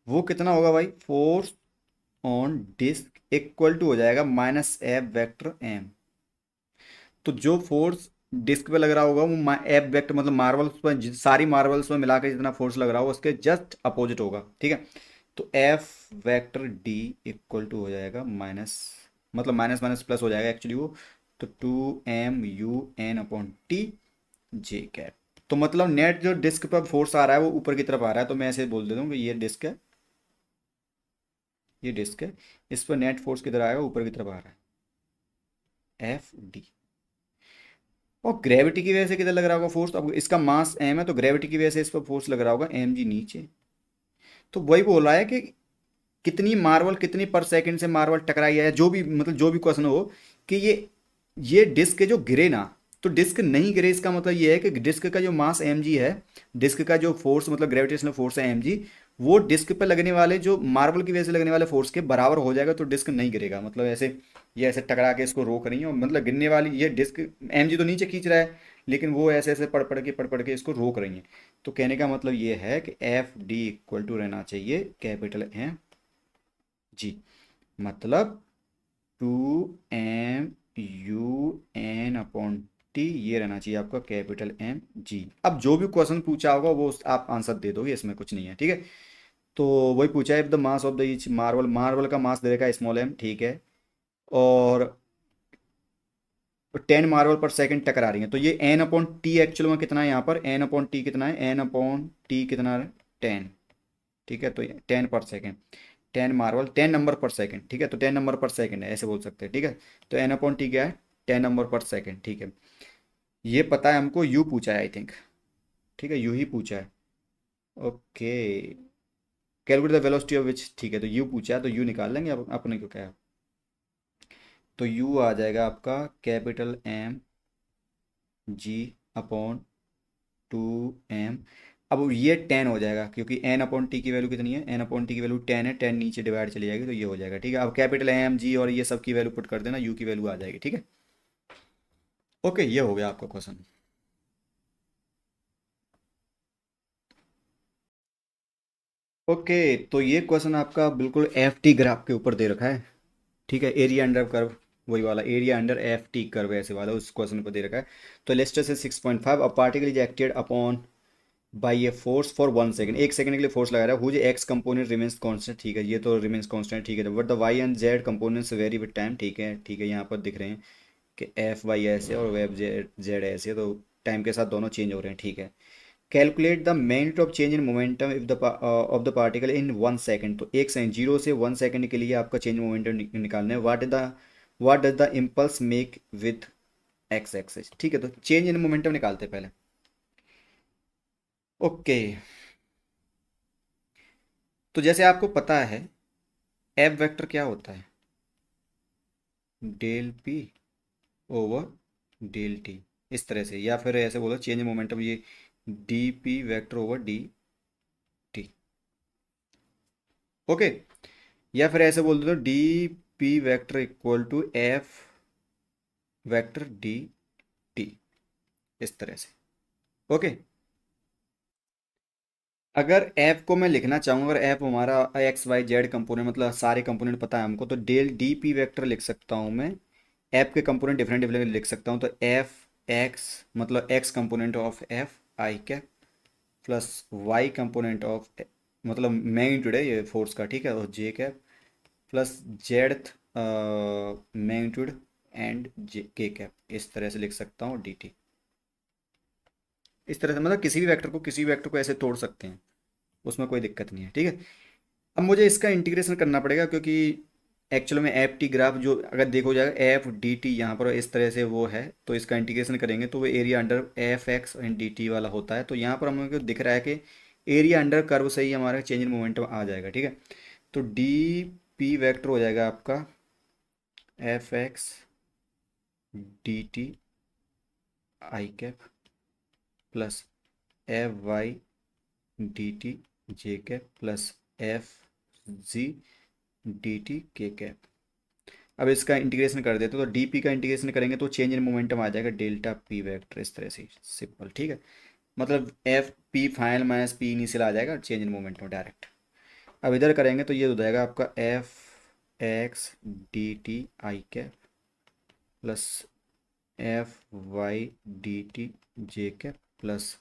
वो कितना होगा भाई, force on disc equal to हो जाएगा माइनस एफ वेक्टर एम। तो जो फोर्स डिस्क पे लग रहा होगा वो एफ वेक्टर, मतलब मार्बल्स पर सारी मार्बल्स में मिलाकर जितना फोर्स लग रहा होगा उसके जस्ट अपोजिट होगा, ठीक है। तो F vector d equal to हो जाएगा माइनस, मतलब माइनस माइनस प्लस हो जाएगा एक्चुअली वो। तो 2 mu n upon T j cap. तो मतलब नेट जो डिस्क पर फोर्स आ रहा है वो ऊपर की तरफ आ रहा है, तो मैं ऐसे बोल देता हूँ कि ये डिस्क है, ये डिस्क है, इस पर नेट फोर्स किधर आएगा, ऊपर की तरफ आ रहा है, एफ डी। और ग्रेविटी की वजह से किधर लग रहा होगा फोर्स, अब इसका मास एम है तो ग्रेविटी की वजह से इस पर फोर्स लग रहा होगा एम जी नीचे। तो वही बोल रहा है कि कितनी मार्बल, कितनी पर सेकंड से मार्बल टकराई है, जो भी मतलब जो भी क्वेश्चन हो, कि ये डिस्क जो गिरे ना, तो डिस्क नहीं गिरे, इसका मतलब ये है कि डिस्क का जो मास एम जी है, डिस्क का जो फोर्स मतलब ग्रेविटेशनल फोर्स है एम जी, वो डिस्क पे लगने वाले जो मार्बल की वजह से लगने वाले फोर्स के बराबर हो जाएगा, तो डिस्क नहीं गिरेगा। मतलब ऐसे ये ऐसे टकरा के इसको रोक रही है, और मतलब गिरने वाली ये डिस्क, एम जी तो नीचे खींच रहा है, लेकिन वो ऐसे ऐसे पढ़ पढ़ के इसको रोक रही है। तो कहने का मतलब ये है कि एफ डी इक्वल टू रहना चाहिए कैपिटल एम जी, मतलब 2 mu n अपॉन टी, ये रहना चाहिए आपका कैपिटल एम जी। अब जो भी क्वेश्चन पूछा होगा वो आप आंसर दे दोगे, इसमें कुछ नहीं है, ठीक है। तो वही पूछा है, if the mass of the each marble, marble का मास दे रखा है स्मॉल एम, ठीक है, और 10 मार्बल पर सेकंड टकरा रही है, तो ये एन अपॉन टी एक्चुअल में कितना है, यहाँ पर एन अपॉन टी कितना है, एन अपॉन टी कितना है, 10, ठीक है। तो 10 पर सेकेंड, 10 मार्बल 10 नंबर पर सेकंड, ठीक है, तो 10 नंबर पर सेकंड है, ऐसे बोल सकते हैं, ठीक है। तो एन अपॉन टी क्या है, 10 नंबर पर सेकंड, ठीक है। ये पता है हमको, यू पूछा है आई थिंक, ठीक है, यू ही पूछा है। Okay, calculate the velocity of which, ठीक है, तो यू पूछा है, तो यू निकाल लेंगे अब अपने को क्या है। तो यू आ जाएगा आपका capital M g upon 2 m। अब ये 10 हो जाएगा, क्योंकि एन अपॉन टी की वैल्यू कितनी है, एन अपॉन टी की वैल्यू 10 है, 10 नीचे डिवाइड चली जाएगी, तो ये हो जाएगा, ठीक है। अब कैपिटल एम जी और ये सब की वैल्यू पुट कर देना, यू की वैल्यू आ जाएगी, ठीक है। ओके, ये हो गया आपका क्वेश्चन। ओके, तो ये क्वेश्चन आपका बिल्कुल एफ टी ग्राफ के ऊपर दे रखा है, ठीक है, एरिया अंडर कर्व, वही वाला area under F T curve ऐसे वाला उस क्वेश्चन पर दे रखा है। तो लेस्टर से 6.5, a particle is acted upon by a force for 1 second, 1 second के लिए फोर्स लगा रहा है, whose x component remains constant, ठीक है, ये तो रिमेंस कांस्टेंट, ठीक है। But the y and z components vary with time, ठीक है ठीक है, यहाँ पर दिख रहे हैं कि एफ वाई ऐसे और वेब जेड जेड ऐसे, तो टाइम के साथ दोनों चेंज हो रहे हैं, ठीक है। Calculate the magnitude of change in momentum if the of the particle in 1 second, तो 1 सेकंड, 0 से 1 सेकंड के लिए आपका चेंज मोमेंटम निकालना है। What does the impulse make with x axis, ठीक है। तो चेंज इन मोमेंटम निकालते हैं पहले। ओके, तो जैसे आपको पता है एफ वेक्टर क्या होता है, del p over del t, इस तरह से, या फिर ऐसे बोलो चेंज मोमेंटम ये d p vector over d t. Okay, या फिर ऐसे बोल दो d p vector equal to F vector d t, इस तरह से। ओके, अगर ऐप को मैं लिखना चाहूँ, अगर ऐप हमारा एक्स वाई जेड कंपोनेंट मतलब सारे कंपोनेंट पता है हमको, तो डेल डी पी वेक्टर लिख सकता हूँ मैं। ऐप के कंपोनेंट डिफरेंट डिफरेंट लिख सकता हूँ, तो एफ एक्स मतलब X component of F I cap plus Y component of मतलब मैग्नीट्यूड है ये फोर्स का, ठीक है, और J cap plus Z magnitude and J K cap, इस तरह से लिख सकता हूँ डी टी। इस तरह से मतलब किसी भी वेक्टर को ऐसे तोड़ सकते हैं, उसमें कोई दिक्कत नहीं है, ठीक है। अब मुझे इसका इंटीग्रेशन करना पड़ेगा, क्योंकि एक्चुअल में एफ टी ग्राफ जो अगर देखो जाएगा एफ डी टी यहाँ पर इस तरह से वो है, तो इसका इंटीग्रेशन करेंगे तो वो area under F x and D T वाला होता है। तो यहाँ पर हमें दिख रहा है कि एरिया अंडर कर्व से ही हमारा चेंज इन मोमेंटम आ जाएगा, ठीक है। तो डी पी वेक्टर हो जाएगा आपका F x d t i cap plus F y d t j cap plus F g d t k cap. अब इसका इंटीग्रेशन कर देते तो डीपी का इंटीग्रेशन करेंगे तो चेंज इन मोमेंटम आ जाएगा डेल्टा पी वेक्टर, इस तरह से सिंपल, ठीक है। मतलब F P final minus P initial आ जाएगा चेंज इन मोमेंटम डायरेक्ट। अब इधर करेंगे तो ये हो जाएगा आपका F x d t i cap plus F y d t j cap plus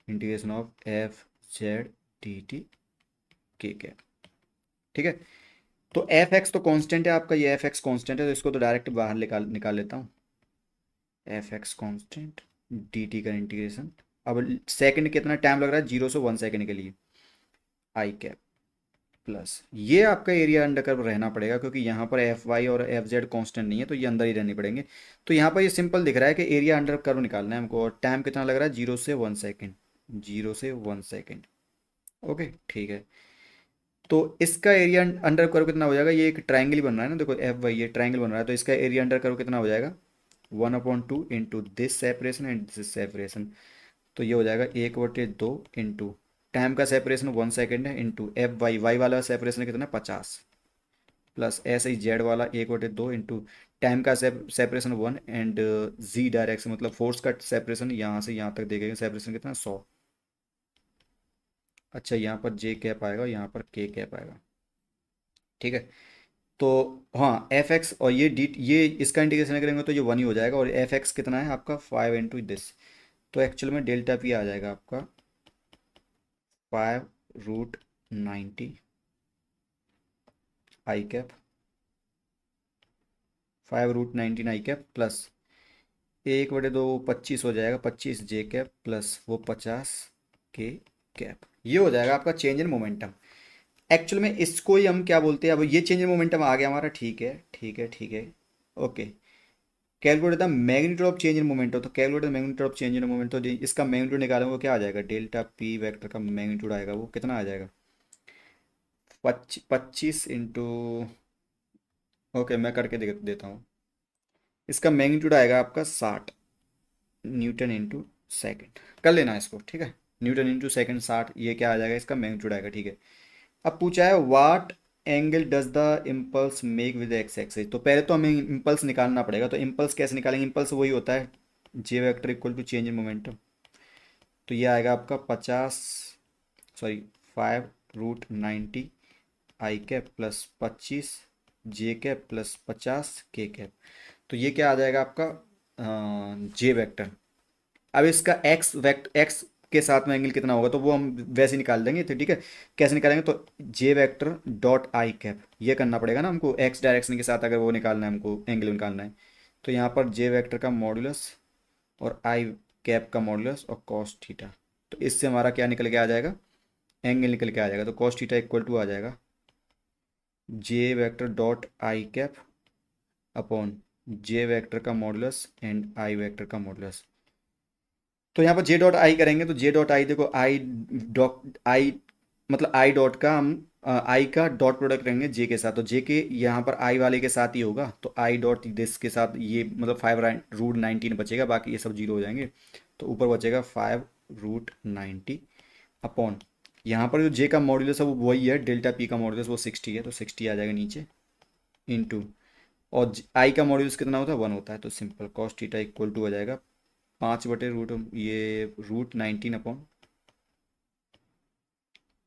integration of F z d t k cap, ठीक है। तो एफ एक्स तो कांस्टेंट है आपका, ये एफ एक्स कांस्टेंट है, तो इसको तो डायरेक्ट बाहर निकाल निकाल लेता हूँ। F x constant D T का इंटीग्रेशन, अब सेकंड कितना टाइम लग रहा है, 0 से 1 सेकंड के लिए, आई कैप प्लस ये आपका एरिया अंडर कर्व रहना पड़ेगा, क्योंकि यहाँ पर एफ वाई और एफ जेड कॉन्स्टेंट नहीं है, तो ये अंदर ही रहने पड़ेंगे। तो यहाँ पर ये सिंपल दिख रहा है कि एरिया अंडर कर्व निकालना है हमको, और टाइम कितना लग रहा है, 0 से 1 सेकंड, 0 से 1 सेकंड। ओके, ठीक है। तो इसका एरिया अंडर कर्व कितना हो जाएगा, ये एक ट्राइंगल बन रहा है ना, देखो एफ वाई ये ट्राइंगल बन रहा है, तो इसका एरिया अंडर कर्व कितना हो जाएगा, 1/2 into this separation and this separation. तो ये हो जाएगा 1/2 इंटू टाइम का सेपरेशन 1 सेकेंड है इंटू एफ वाई वाई वाला सेपरेशन कितना है 50 प्लस ऐसे ही जेड वाला 1/2 इंटू टाइम का सेपरेशन 1 एंड जी डायरेक्शन मतलब फोर्स का सेपरेशन यहाँ से यहाँ तक देखेंगे सेपरेशन कितना 100। अच्छा, यहाँ पर जे कैप आएगा, यहाँ पर के कैप आएगा, ठीक है। तो हाँ एफ एक्स और ये डी ये इसका इंटीग्रेशन करेंगे तो ये 1 ही हो जाएगा, और एफ एक्स कितना है आपका 5 इंटू दिस, तो एक्चुअल में डेल्टा पी आ जाएगा आपका 5√90 I cap, 5√19 I cap plus 1/2 25 हो जाएगा, 25 जे कैप प्लस वो 50 के कैप। ये हो जाएगा आपका चेंज इन मोमेंटम। एक्चुअल में इसको ही हम क्या बोलते हैं, अब ये चेंज इन मोमेंटम आ गया हमारा, ठीक है ठीक है ठीक है। Okay, calculate the magnitude of change in momentum, तो calculate the magnitude of change in moment, तो इसका मैग्नीट्यूड निकालेंगे वो क्या आ जाएगा, डेल्टा पी वेक्टर का मैग्नीट्यूड आएगा वो कितना आ जाएगा, 25 इंटू, ओके मैं करके देता हूँ। इसका मैग्नीट्यूड आएगा आपका 60 न्यूटन इंटू सेकेंड, कर लेना इसको, ठीक है। न्यूटन इंटू सेकेंड 60, ये क्या आ जाएगा, इसका मैग्नीट्यूड आएगा, ठीक है। अब पूछा है what angle does the impulse make with x axis, तो पहले तो हमें इम्पल्स निकालना पड़ेगा, तो इम्पल्स कैसे निकालेंगे, इम्पल्स वही होता है J vector equal to change in momentum. तो ये आएगा आपका 5√90 I cap plus 25 J cap plus 50 K cap. तो ये क्या आ जाएगा आपका जे वेक्टर। अब इसका एक्स के साथ में एंगल कितना होगा, तो वो हम वैसे ही निकाल देंगे, तो ठीक है। कैसे निकालेंगे, तो जे वेक्टर डॉट आई कैप, ये करना पड़ेगा ना हमको, एक्स डायरेक्शन के साथ अगर वो निकालना है हमको, एंगल निकालना है। तो यहाँ पर जे वेक्टर का मॉडुलस और आई कैप का मॉडुलस और कॉस थीटा, तो इससे हमारा क्या निकल के आ जाएगा, एंगल निकल के आ जाएगा। तो कॉस थीटा इक्वल टू आ जाएगा J vector dot I cap upon J vector का मॉडुलस एंड आई वेक्टर का मॉडुलस। तो यहाँ पर जे डॉट आई करेंगे, तो जे डॉट आई देखो आई डॉट आई मतलब आई डॉट का हम आई का डॉट प्रोडक्ट रहेंगे जे के साथ, तो जे के यहाँ पर आई वाले के साथ ही होगा, तो आई डॉट दिस के साथ ये मतलब 5√19 बचेगा, बाकी ये सब जीरो हो जाएंगे। तो ऊपर बचेगा 5√90 अपॉन, यहाँ पर जो जे का मॉड्यूलस है वो वही है, डेल्टा पी का मॉड्यूलस वो 60 है, तो 60 आ जाएगा नीचे इनटू, और आई का मॉड्यूलस कितना होता है 1 होता है, तो simple cos theta equal to हो जाएगा 5/रूट ये √19 अपॉन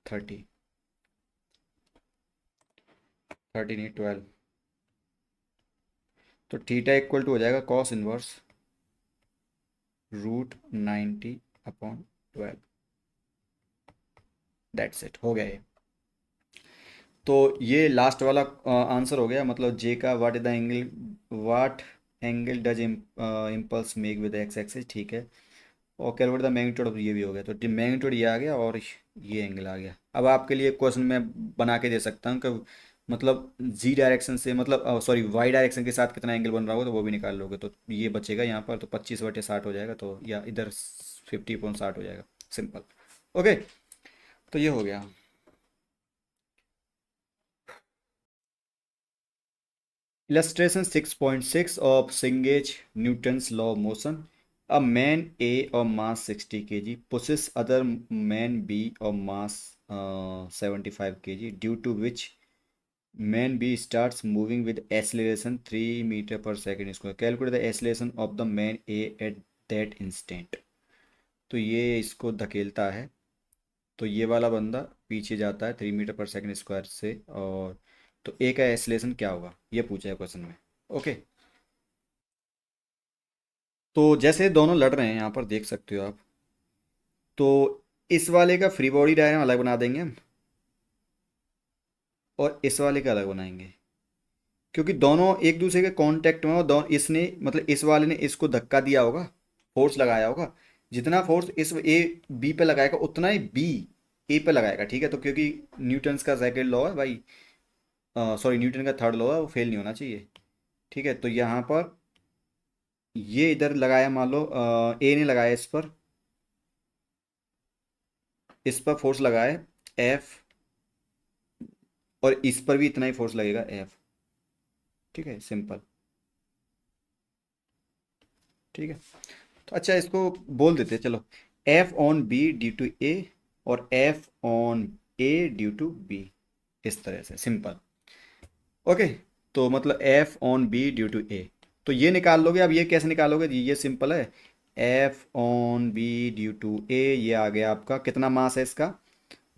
30, 30 नहीं 12, तो थीटा इक्वल टू हो जाएगा cos inverse √90 upon 12। That's it, हो गया ये। तो ये लास्ट वाला आंसर हो गया, मतलब जे का what is the angle, what angle does impulse make with x axis, ठीक है। और कैलकुलेट द मैग्नीट्यूड ऑफ, ये भी हो गया, तो मैग्नीट्यूड ये आ गया और ये एंगल आ गया। अब आपके लिए क्वेश्चन मैं बना के दे सकता हूँ कि मतलब जी डायरेक्शन से, मतलब सॉरी वाई डायरेक्शन के साथ कितना एंगल बन रहा होगा, तो वो भी निकाल लोगे, तो ये बचेगा यहाँ पर, तो 25/60 हो जाएगा, तो या इधर 50/60 हो जाएगा, सिंपल। ओके, तो ये हो गया। Illustration 6.6 of Singage Newton's law of motion. A man A of mass 60 kg pushes other man B of mass 75 kg, due to which man B starts moving with acceleration 3 meter per second square. Calculate the acceleration of the man A at that instant. तो ये इसको धकेलता है, तो ये वाला बंदा पीछे जाता है 3 मीटर पर सेकंड स्क्वायर से, और तो ए का एक्सलेशन क्या होगा ये पूछा है क्वेश्चन में। ओके, तो जैसे दोनों लड़ रहे हैं यहाँ पर देख सकते हो आप, तो इस वाले का फ्री बॉडी डायग्राम अलग बना देंगे हम, और इस वाले का अलग बनाएंगे, क्योंकि दोनों एक दूसरे के कांटेक्ट में हो, दोनों इसने मतलब इस वाले ने इसको धक्का दिया होगा, फोर्स लगाया होगा, जितना फोर्स इस ए बी पे लगाएगा उतना ही बी ए पे लगाएगा, ठीक है। तो क्योंकि न्यूटन्स का सेकंड लॉ है भाई, सॉरी न्यूटन का थर्ड लॉ है, वो फेल नहीं होना चाहिए, ठीक है। तो यहाँ पर ये इधर लगाया, मान लो ए ने लगाया इस पर फोर्स लगाए एफ, और इस पर भी इतना ही फोर्स लगेगा एफ, ठीक है, सिंपल, ठीक है। तो अच्छा इसको बोल देते हैं, चलो, F on B due to A, और F on A due to B, इस तरह से सिंपल। ओके, तो मतलब F on B due to A, तो ये निकाल लोगे। अब ये कैसे निकालोगे जी, ये सिंपल है, F on B due to A, ये आ गया आपका, कितना मास है इसका,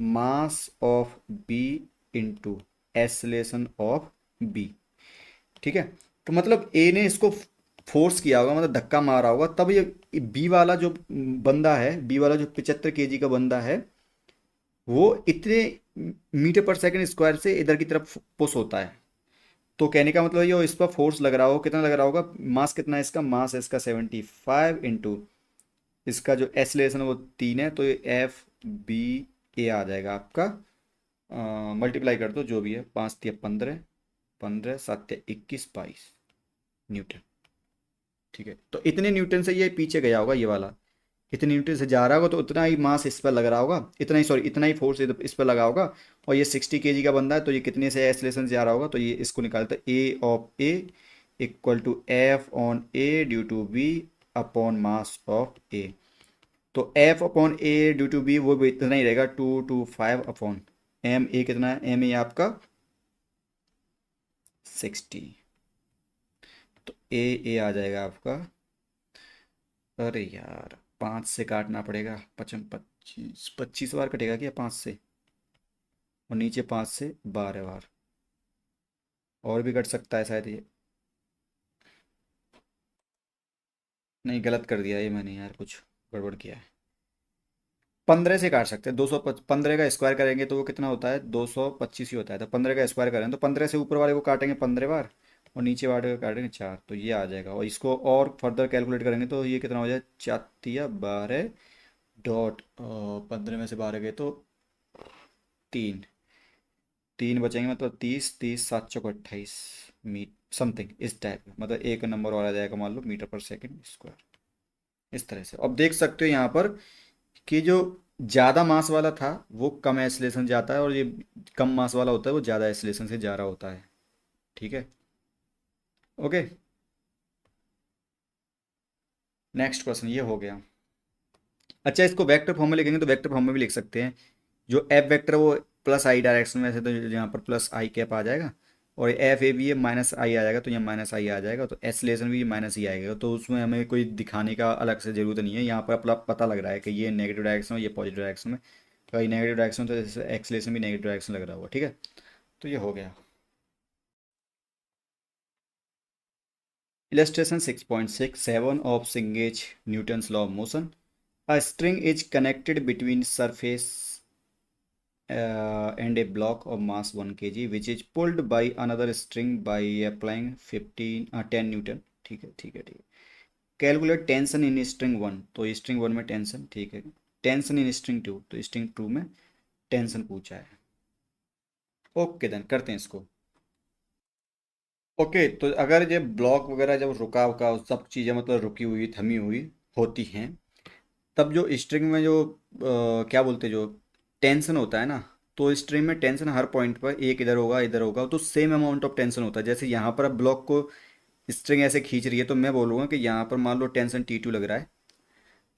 mass of B into acceleration of B, ठीक है। तो मतलब ए ने इसको फोर्स किया होगा, मतलब धक्का मारा होगा, तब ये बी वाला जो बंदा है, बी वाला जो 75 kg का बंदा है, वो इतने मीटर पर सेकंड स्क्वायर से इधर की तरफ पुश होता है। तो कहने का मतलब ये इस पर फोर्स लग रहा हो, कितना लग रहा होगा, मास कितना है इसका, मास है इसका 75 इंटू इसका जो एक्सेलरेशन है वो 3 है, तो ये एफ बी ए आ जाएगा आपका, मल्टीप्लाई कर दो जो भी है, 5×3 = 15, 15×7 = 21, 22 न्यूटन, ठीक है। तो इतने न्यूटन से ये पीछे गया होगा, ये वाला इतने न्यूटन से जा रहा होगा, तो उतना ही मास इस पर लग रहा होगा, इतना ही, सॉरी इतना ही फोर्स इस पर लगा होगा। और ये 60 kg का बंदा है, तो ये कितने से एक्सेलरेशन से जा रहा होगा, तो ये इसको निकालता है a of A equal to F on A due to B upon mass of A. तो F upon A due to B वो भी इतना ही रहेगा, 225 अपॉन एम ए, कितना है एम ए आपका 60, तो ए आ जाएगा आपका, अरे यार 5 से काटना पड़ेगा, 25 25 बार कटेगा क्या 5 से, और नीचे 5 से 12 बार, और भी कट सकता है शायद ये, नहीं गलत कर दिया ये मैंने यार, कुछ गड़बड़ किया है। 15 से काट सकते हैं, 215 का स्क्वायर करेंगे तो वो कितना होता है, 225 ही होता है, तो 15 का स्क्वायर करें तो 15 से ऊपर वाले को काटेंगे 15 बार, और नीचे वाले को काटेंगे 4, तो ये आ जाएगा। और इसको और फर्दर कैलकुलेट करेंगे तो ये कितना हो जाए, 4×3 = 12 डॉट 15 में से 12 गए तो 3, 3 बचेंगे, मतलब 30, 30 7×4 = 28 मीट समथिंग इस टाइप, मतलब एक नंबर और आ जाएगा, मान लो मीटर पर सेकंड स्क्वायर, इस तरह से। अब देख सकते हो यहाँ पर कि जो ज़्यादा मास वाला था वो कम एसिलेशन जाता है, और ये कम मास वाला होता है वो ज़्यादा एसिलेशन से जा रहा होता है। ठीक है। ओके। नेक्स्ट क्वेश्चन ये हो गया। अच्छा, इसको वेक्टर फॉर्म में लिखेंगे तो वेक्टर फॉर्म में भी लिख सकते हैं। जो एफ वेक्टर है वो प्लस आई डायरेक्शन में, से तो यहाँ पर प्लस आई कैप आ जाएगा, और एफ ए भी है माइनस आई आ जाएगा, तो यहाँ माइनस आई आ जाएगा, तो एसलेशन भी माइनस ही आएगा, तो उसमें हमें कोई दिखाने का अलग से ज़रूरत नहीं है। यहाँ पर अपना पता लग रहा है कि ये नेगेटिव डायरेक्शन है, ये पॉजिटिव डायरेक्शन में, तो ये नेगेटिव डायरेक्शन तो एक्सलेशन भी नेगेटिव डायरेक्शन लग रहा होगा। ठीक है, तो ये हो गया। Illustration 6.67 of Singage Newton's law of motion. A string is connected between surface and a block of mass 1 kg which is pulled by another string by applying 10 Newton. ठीक है, ठीक है, ठीक है। Calculate tension in string one, तो string one में tension, ठीक है। टेंशन इन स्ट्रिंग टू, तो स्ट्रिंग टू में टेंशन पूछा है। ओके, देन करते हैं इसको। ओके, तो अगर ये ब्लॉक वगैरह जब रुका हुआ सब चीज़ें मतलब रुकी हुई थमी हुई होती हैं, तब जो स्ट्रिंग में जो क्या बोलते हैं, जो टेंशन होता है ना, तो स्ट्रिंग में टेंशन हर पॉइंट पर एक इधर होगा तो सेम अमाउंट ऑफ टेंशन होता है। जैसे यहाँ पर अब ब्लॉक को स्ट्रिंग ऐसे खींच रही है, तो मैं बोलूँगा कि यहाँ पर मान लो टेंशन T2 लग रहा है।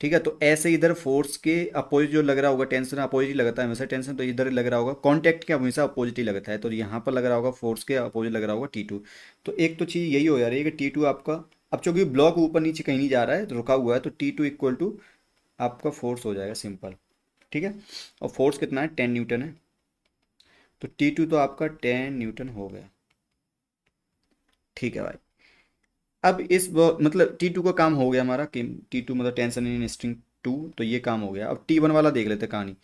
ठीक है, तो ऐसे इधर फोर्स के अपोजिट जो लग रहा होगा, टेंशन अपोजिट ही लगता है हमेशा टेंशन, तो इधर लग रहा होगा कॉन्टैक्ट के हमेशा अपोजिट ही लगता है, तो यहाँ पर लग रहा होगा फोर्स के अपोजिट लग रहा होगा T2। तो एक तो चीज़ यही हो जा रही है कि T2 आपका, अब चूंकि ब्लॉक ऊपर नीचे कहीं नहीं जा रहा है, तो रुका हुआ है, तो T2 इक्वल टू आपका फोर्स हो जाएगा, सिंपल। ठीक है, और फोर्स कितना है, 10 न्यूटन है, तो T2 तो आपका 10 न्यूटन हो गया। ठीक है भाई। अब मतलब T2 का काम हो गया हमारा, कि T2 मतलब टेंशन इन स्ट्रिंग टू, तो ये काम हो गया। अब T1 वाला देख लेते हैं कहानी।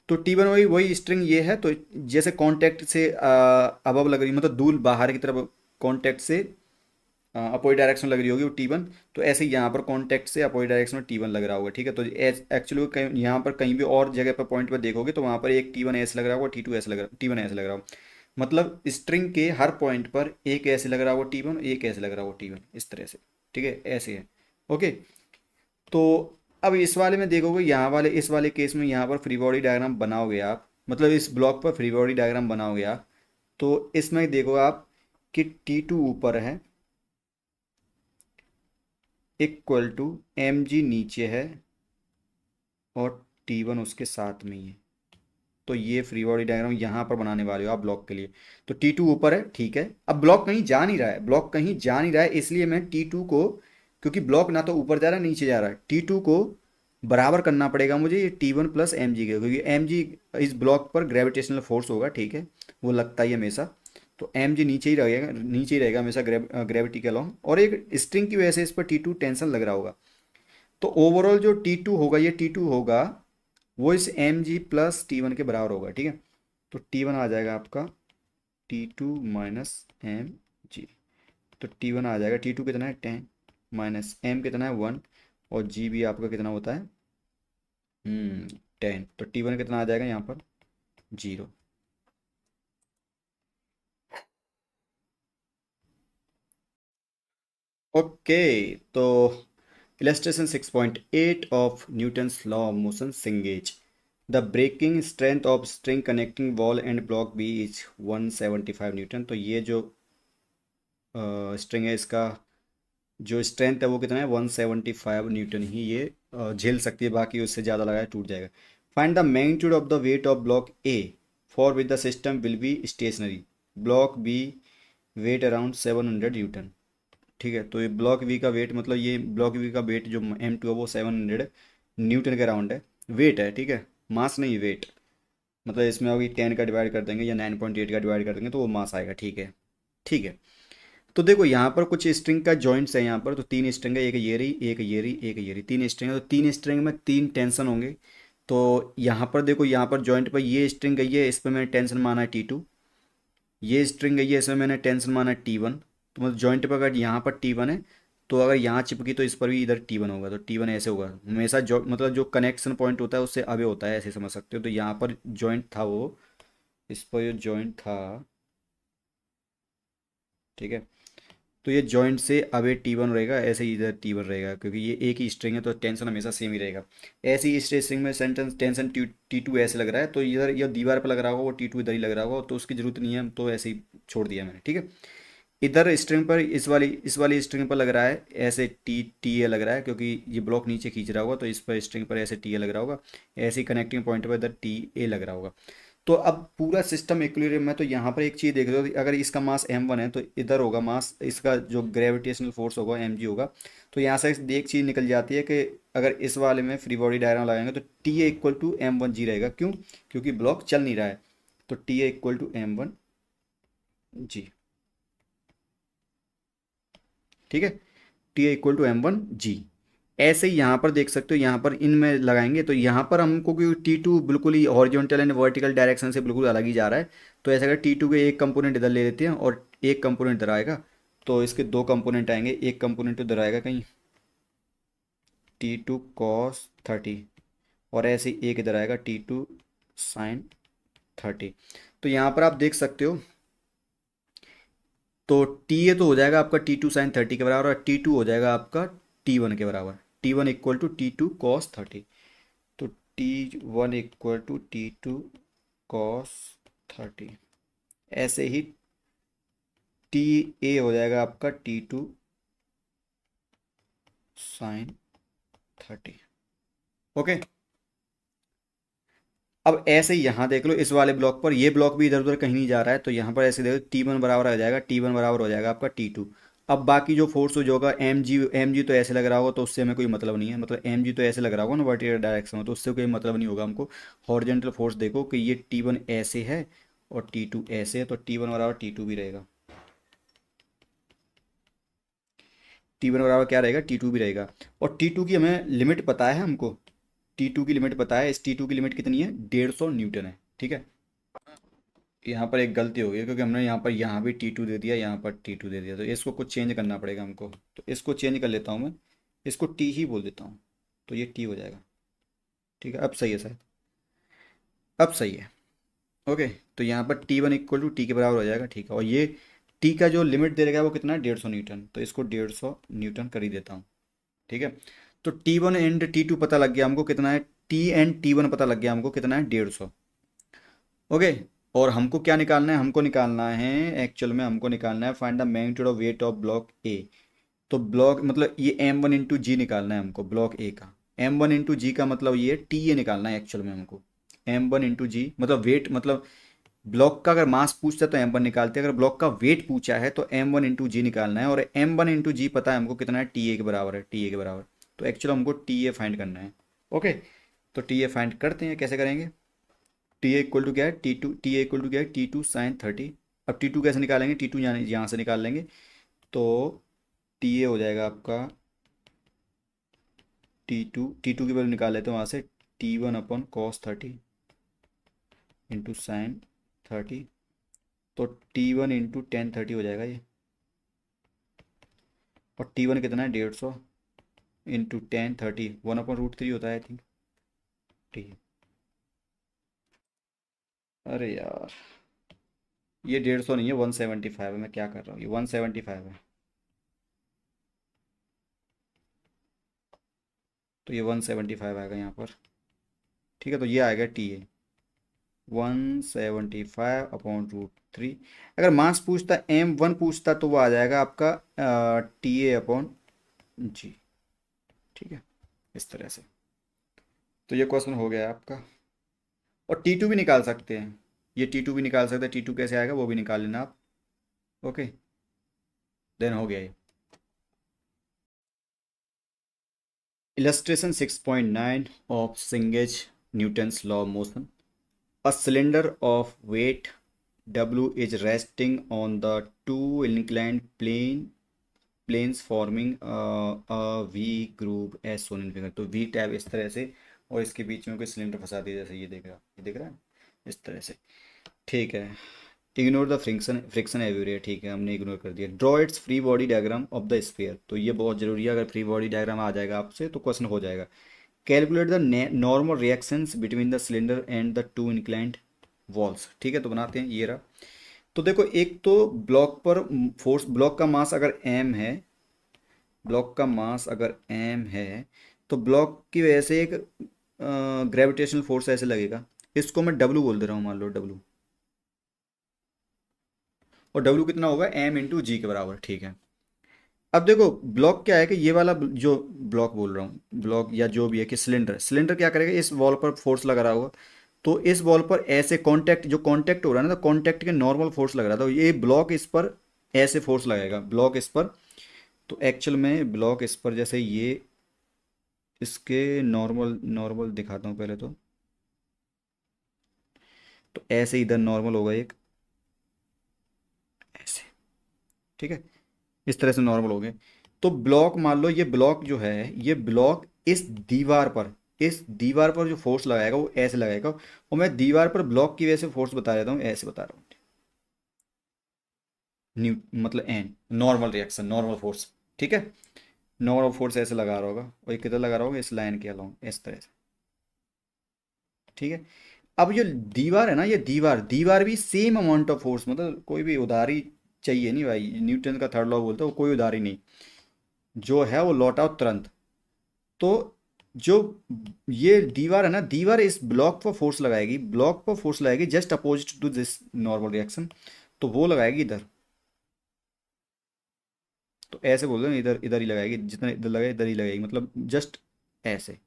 तो T1 वही वही स्ट्रिंग ये है, तो जैसे कांटेक्ट से अबव लग रही, मतलब दूर बाहर की तरफ कांटेक्ट से अपोजिट डायरेक्शन लग रही होगी वो T1, तो ऐसे ही यहाँ पर कांटेक्ट से अपोजिट डायरेक्शन में T1 लग रहा होगा। ठीक है, तो एक्चुअली कहीं यहाँ पर कहीं भी और जगह पर पॉइंट पर देखोगे तो वहाँ पर एक T1 ऐसे लग रहा होगा, T2 ऐसे लग रहा, T1 ऐसे लग रहा होगा। मतलब स्ट्रिंग के हर पॉइंट पर एक ऐसे लग रहा होगा T1, एक ऐसे लग रहा होगा T1, इस तरह से। ठीक है, ऐसे है। ओके, तो अब इस वाले में देखोगे, यहाँ वाले इस वाले केस में यहाँ पर फ्री बॉडी डायग्राम बनाओगे आप, मतलब इस ब्लॉक पर फ्री बॉडी डायग्राम बनाओगे आप, तो इसमें देखो आप कि T2 ऊपर है इक्वल टू mg नीचे है, और T1 उसके साथ में ही है। तो ये फ्री बॉडी डायग्राम यहाँ पर बनाने वाले हो आप ब्लॉक के लिए। तो T2 ऊपर है, ठीक है। अब ब्लॉक कहीं जा नहीं रहा है, ब्लॉक कहीं जा नहीं रहा है, इसलिए मैं T2 को, क्योंकि ब्लॉक ना तो ऊपर जा रहा है नीचे जा रहा है, T2 को बराबर करना पड़ेगा मुझे ये T1 प्लस एम जी के, क्योंकि एम जी इस ब्लॉक पर ग्रेविटेशनल फोर्स होगा। ठीक है, वो लगता ही है हमेशा, तो एम जी नीचे ही रहेगा, नीचे ही रहेगा हमेशा ग्रेविटी के अलॉन्ग, और एक स्ट्रिंग की वजह से इस पर T2 टेंशन लग रहा होगा। तो ओवरऑल जो T2 होगा, ये T2 होगा वो इस एम जी प्लस T1 के बराबर होगा। ठीक है, तो T1 आ जाएगा आपका T2 माइनस एम जी, तो T1 आ जाएगा, T2 कितना है 10, माइनस एम कितना है 1, और जी भी आपका कितना होता है 10, तो T1 कितना आ जाएगा यहाँ पर 0। ओके, तो illustration 6.8 of Newton's law of motion Singage. The breaking strength of string connecting wall and block B is 175 Newton. तो ये जो स्ट्रिंग है, इसका जो स्ट्रेंथ है वो कितना है 175 न्यूटन ही ये झेल सकती है, बाकी उससे ज़्यादा लगाए टूट जाएगा। Find the magnitude of the weight of block A for with the system will be stationary, block B weight around 700 newton. ठीक है, तो ये ब्लॉक वी का वेट, मतलब ये ब्लॉक वी का वेट जो M2 है वो 700 न्यूटन के अराउंड है, वेट है। ठीक है, मास नहीं, वेट। मतलब इसमें अभी 10 का डिवाइड कर देंगे या 9.8 का डिवाइड कर देंगे तो वो मास आएगा। ठीक है, ठीक है। तो देखो यहाँ पर कुछ स्ट्रिंग का जॉइंट्स है, यहाँ पर तो तीन स्ट्रिंग है, एक ये रही, एक ये रही, एक ये रही, तीन स्ट्रिंग है, तो तीन स्ट्रिंग में तीन टेंशन होंगे। तो यहाँ पर देखो, यहाँ पर जॉइंट पर ये स्ट्रिंग गई है, इस पर मैंने टेंशन माना है T2, ये स्ट्रिंग गई है, इसमें मैंने टेंशन माना है T1। तो मतलब जॉइंट पर अगर यहाँ पर T1 है, तो अगर यहाँ चिपकी तो इस पर भी इधर T1 होगा, तो T1 ऐसे होगा हमेशा, जो मतलब जो कनेक्शन पॉइंट होता है उससे आगे होता है, ऐसे समझ सकते हो। तो यहाँ पर जॉइंट था वो, इस पर जो जॉइंट था, ठीक है, तो ये जॉइंट से अब ये T1 रहेगा, ऐसे ही इधर T1 रहेगा, क्योंकि ये एक ही स्ट्रिंग है तो टेंशन हमेशा सेम ही रहेगा। ऐसे ही स्ट्रिंग में सेंटेंस टेंशन T2 ऐसे लग रहा है, तो इधर ये दीवार पर लग रहा होगा, वो T2 इधर ही लग रहा होगा, तो उसकी जरूरत नहीं है, तो ऐसे ही छोड़ दिया मैंने, ठीक है। इधर स्ट्रिंग पर इस वाली स्ट्रिंग पर लग रहा है ऐसे टी ए लग रहा है, क्योंकि ये ब्लॉक नीचे खींच रहा होगा, तो इस पर स्ट्रिंग पर ऐसे टी ए लग रहा होगा, ऐसे ही कनेक्टिंग पॉइंट पर इधर टी ए लग रहा होगा। तो अब पूरा सिस्टम इक्विलिब्रियम में, तो यहाँ पर एक चीज़ देख लो, अगर इसका मास m1 है तो इधर होगा मास, इसका जो ग्रेविटेशनल फोर्स होगा mg होगा। तो यहाँ से एक चीज़ निकल जाती है कि अगर इस वाले में फ्री बॉडी डायग्राम लगाएंगे तो T a equal to m1g रहेगा। क्यों? क्योंकि ब्लॉक चल नहीं रहा है, तो T a equal to m1g, ठीक है। T a equal to m1g। ऐसे ही यहाँ पर देख सकते हो, यहाँ पर इनमें लगाएंगे तो यहाँ पर हमको क्योंकि T2 बिल्कुल ही हॉरिजॉन्टल एंड वर्टिकल डायरेक्शन से बिल्कुल अलग ही जा रहा है, तो ऐसा अगर T2 के एक कंपोनेंट इधर ले लेते हैं और एक कंपोनेंट इधर आएगा, तो इसके दो कंपोनेंट आएंगे, एक कंपोनेंट इधर आएगा कहीं T2 cos 30, और ऐसे ही एक इधर आएगा T2 sin 30। तो यहाँ पर आप देख सकते हो, तो टी ए तो हो जाएगा आपका T2 sin 30 के बराबर, और T2 हो जाएगा आपका T1 के बराबर। T1 equal to T2 cos 30, तो T1 equal to T2 cos 30। ऐसे ही टी ए हो जाएगा आपका T2 sin 30। ओके, अब ऐसे ही यहाँ देख लो, इस वाले ब्लॉक पर ये ब्लॉक भी इधर उधर कहीं नहीं जा रहा है, तो यहाँ पर ऐसे देखो T1 बराबर हो जाएगा, T1 बराबर हो जाएगा आपका T2। अब बाकी जो फोर्स जो होगा एम जी तो ऐसे लग रहा होगा, तो उससे हमें कोई मतलब नहीं है, मतलब एम जी तो ऐसे लग रहा होगा ना वर्टिकल डायरेक्शन में, तो उससे कोई मतलब नहीं होगा हमको। हॉरिजॉन्टल फोर्स देखो कि ये T1 ऐसे है और T2 ऐसे है, तो T1 बराबर T2 भी रहेगा, T1 बराबर क्या रहेगा, T2 भी रहेगा। और T2 की हमें लिमिट पता है हमको, T2 की लिमिट पता है, इस T2 की लिमिट कितनी है, 150 न्यूटन है, ठीक है। यहाँ पर एक गलती हो गई, क्योंकि हमने यहाँ पर यहाँ भी T2 दे दिया, यहाँ पर T2 दे दिया, तो इसको कुछ चेंज करना पड़ेगा हमको। तो इसको चेंज कर लेता हूँ मैं, इसको T ही बोल देता हूँ, तो ये T हो जाएगा, ठीक है। अब सही है शायद, अब सही है। ओके, तो यहाँ पर T1 इक्वल टू टी के बराबर हो जाएगा, ठीक है। और ये टी का जो लिमिट दे रहेगा वो कितना है, 150 न्यूटन, तो इसको 150 न्यूटन कर ही देता हूँ, ठीक है। तो T1 एंड T2 पता लग गया हमको कितना है, T1 पता लग गया हमको कितना है, 150। ओके, और हमको क्या निकालना है, हमको निकालना है, एक्चुअल में हमको निकालना है find the magnitude of weight of block ए। तो ब्लॉक मतलब ये m1 × g निकालना है हमको, ब्लॉक ए का m1 × g का मतलब ये टी ए निकालना है एक्चुअल में हमको। m1 × g मतलब वेट, मतलब ब्लॉक का अगर मास पूछता है तो m1 निकालते हैं, अगर ब्लॉक का वेट पूछा है तो m1 × g निकालना है, और m1 × g पता है हमको कितना है, टी ए के बराबर है, टी ए के बराबर। तो एक्चुअल हमको टी ए फाइंड करना है। ओके, तो टी ए फाइंड करते हैं, कैसे करेंगे। टी ए इक्वल टू क्या है, टी ए इक्वल टू क्या है, T2 sin 30। अब T2 कैसे निकालेंगे, T2 यहाँ से निकाल लेंगे, तो टी ए हो जाएगा आपका टी टू की वैल्यू निकाल लेते हैं वहाँ से, T1/cos 30 इंटू साइन 30, तो T1 × tan 30 हो जाएगा ये। और T1 कितना है, 150 इंटू tan 30, 1/√3 होता है आई थिंक, ठीक है। अरे यार, ये 150 नहीं है, 175 है, मैं क्या कर रहा हूँ, ये 175 है, तो ये 175 आएगा यहाँ पर, ठीक है। तो ये आएगा T1 175/√3। अगर मास पूछता, m1 पूछता, तो वो आ जाएगा आपका T A/g, ठीक है, इस तरह से। तो ये क्वेश्चन हो गया है आपका। और T2 भी निकाल सकते हैं, ये T2 भी निकाल सकते हैं, T2 कैसे आएगा वो भी निकाल लेना आप। ओके, देन हो गया ये। Illustration 6.9 of सिंगेज Newton's law of motion. A cylinder of weight W is resting on the two inclined planes forming a V groove as shown in figure। तो V टैब इस तरह से, और इसके बीच में कोई सिलेंडर फंसा दिया, जैसे ये देख रहा है इस तरह से, ठीक है। इग्नोर द फ्रिक्शन एवरीवेयर, ठीक है, हमने इग्नोर कर दिया। Draw it's free body diagram of the sphere, तो ये बहुत जरूरी है, अगर फ्री बॉडी डायग्राम आ जाएगा आपसे तो क्वेश्चन हो जाएगा। Calculate the normal reactions between the cylinder and the two inclined walls, ठीक है। तो बनाते हैं, ये रहा। तो देखो, एक तो ब्लॉक पर फोर्स, ब्लॉक का मास अगर एम है, ब्लॉक का मास अगर एम है, तो ब्लॉक की वजह से एक ग्रेविटेशनल फोर्स ऐसे लगेगा। इसको मैं डब्लू बोल दे रहा हूँ, मान लो डब्लू। और डब्लू कितना होगा, एम इंटू जी के बराबर, ठीक है। अब देखो, ब्लॉक क्या है कि ये वाला जो ब्लॉक बोल रहा हूँ, ब्लॉक या जो भी है कि सिलेंडर, सिलेंडर क्या करेगा, इस वॉल पर फोर्स लगा रहा होगा। तो इस वॉल पर ऐसे कांटेक्ट, जो कांटेक्ट हो रहा है ना, तो कांटेक्ट के नॉर्मल फोर्स लग रहा था, तो ये ब्लॉक इस पर ऐसे फोर्स लगाएगा, ब्लॉक इस पर। तो एक्चुअल में ब्लॉक इस पर, जैसे ये इसके नॉर्मल, नॉर्मल दिखाता हूँ पहले तो ऐसे इधर नॉर्मल होगा एक, ऐसे, ठीक है। इस तरह से नॉर्मल हो गए। तो ब्लॉक, मान लो ये ब्लॉक जो है, ये ब्लॉक इस दीवार पर, इस दीवार पर जो फोर्स लगाएगा वो ऐसे लगाएगा। और मैं दीवार पर ब्लॉक की वजह से फोर्स बता देता हूँ, ऐसे बता रहा हूँ। न्यू मतलब N, normal reaction, normal force, ठीक है। नॉर्मल फोर्स ऐसे लगा रहा होगा, और ये किधर लगा रहा होगा, इस लाइन के अलाउंग, इस तरह से, ठीक है। अब ये दीवार है ना, ये दीवार, दीवार भी सेम अमाउंट ऑफ फोर्स, मतलब कोई भी उधारी चाहिए नहीं भाई, न्यूटन का थर्ड लॉ बोलता है वो, कोई उधारी नहीं, जो है वो लौटाओ तुरंत। तो जो ये दीवार है ना, दीवार इस ब्लॉक पर फोर्स लगाएगी, ब्लॉक पर फोर्स लगाएगी just opposite to this normal reaction. तो वो लगाएगी इधर, तो ऐसे बोल दो ना, इधर इधर ही लगाएगी, जितना इधर लगाए इधर ही लगाएगी, मतलब जस्ट ऐसे।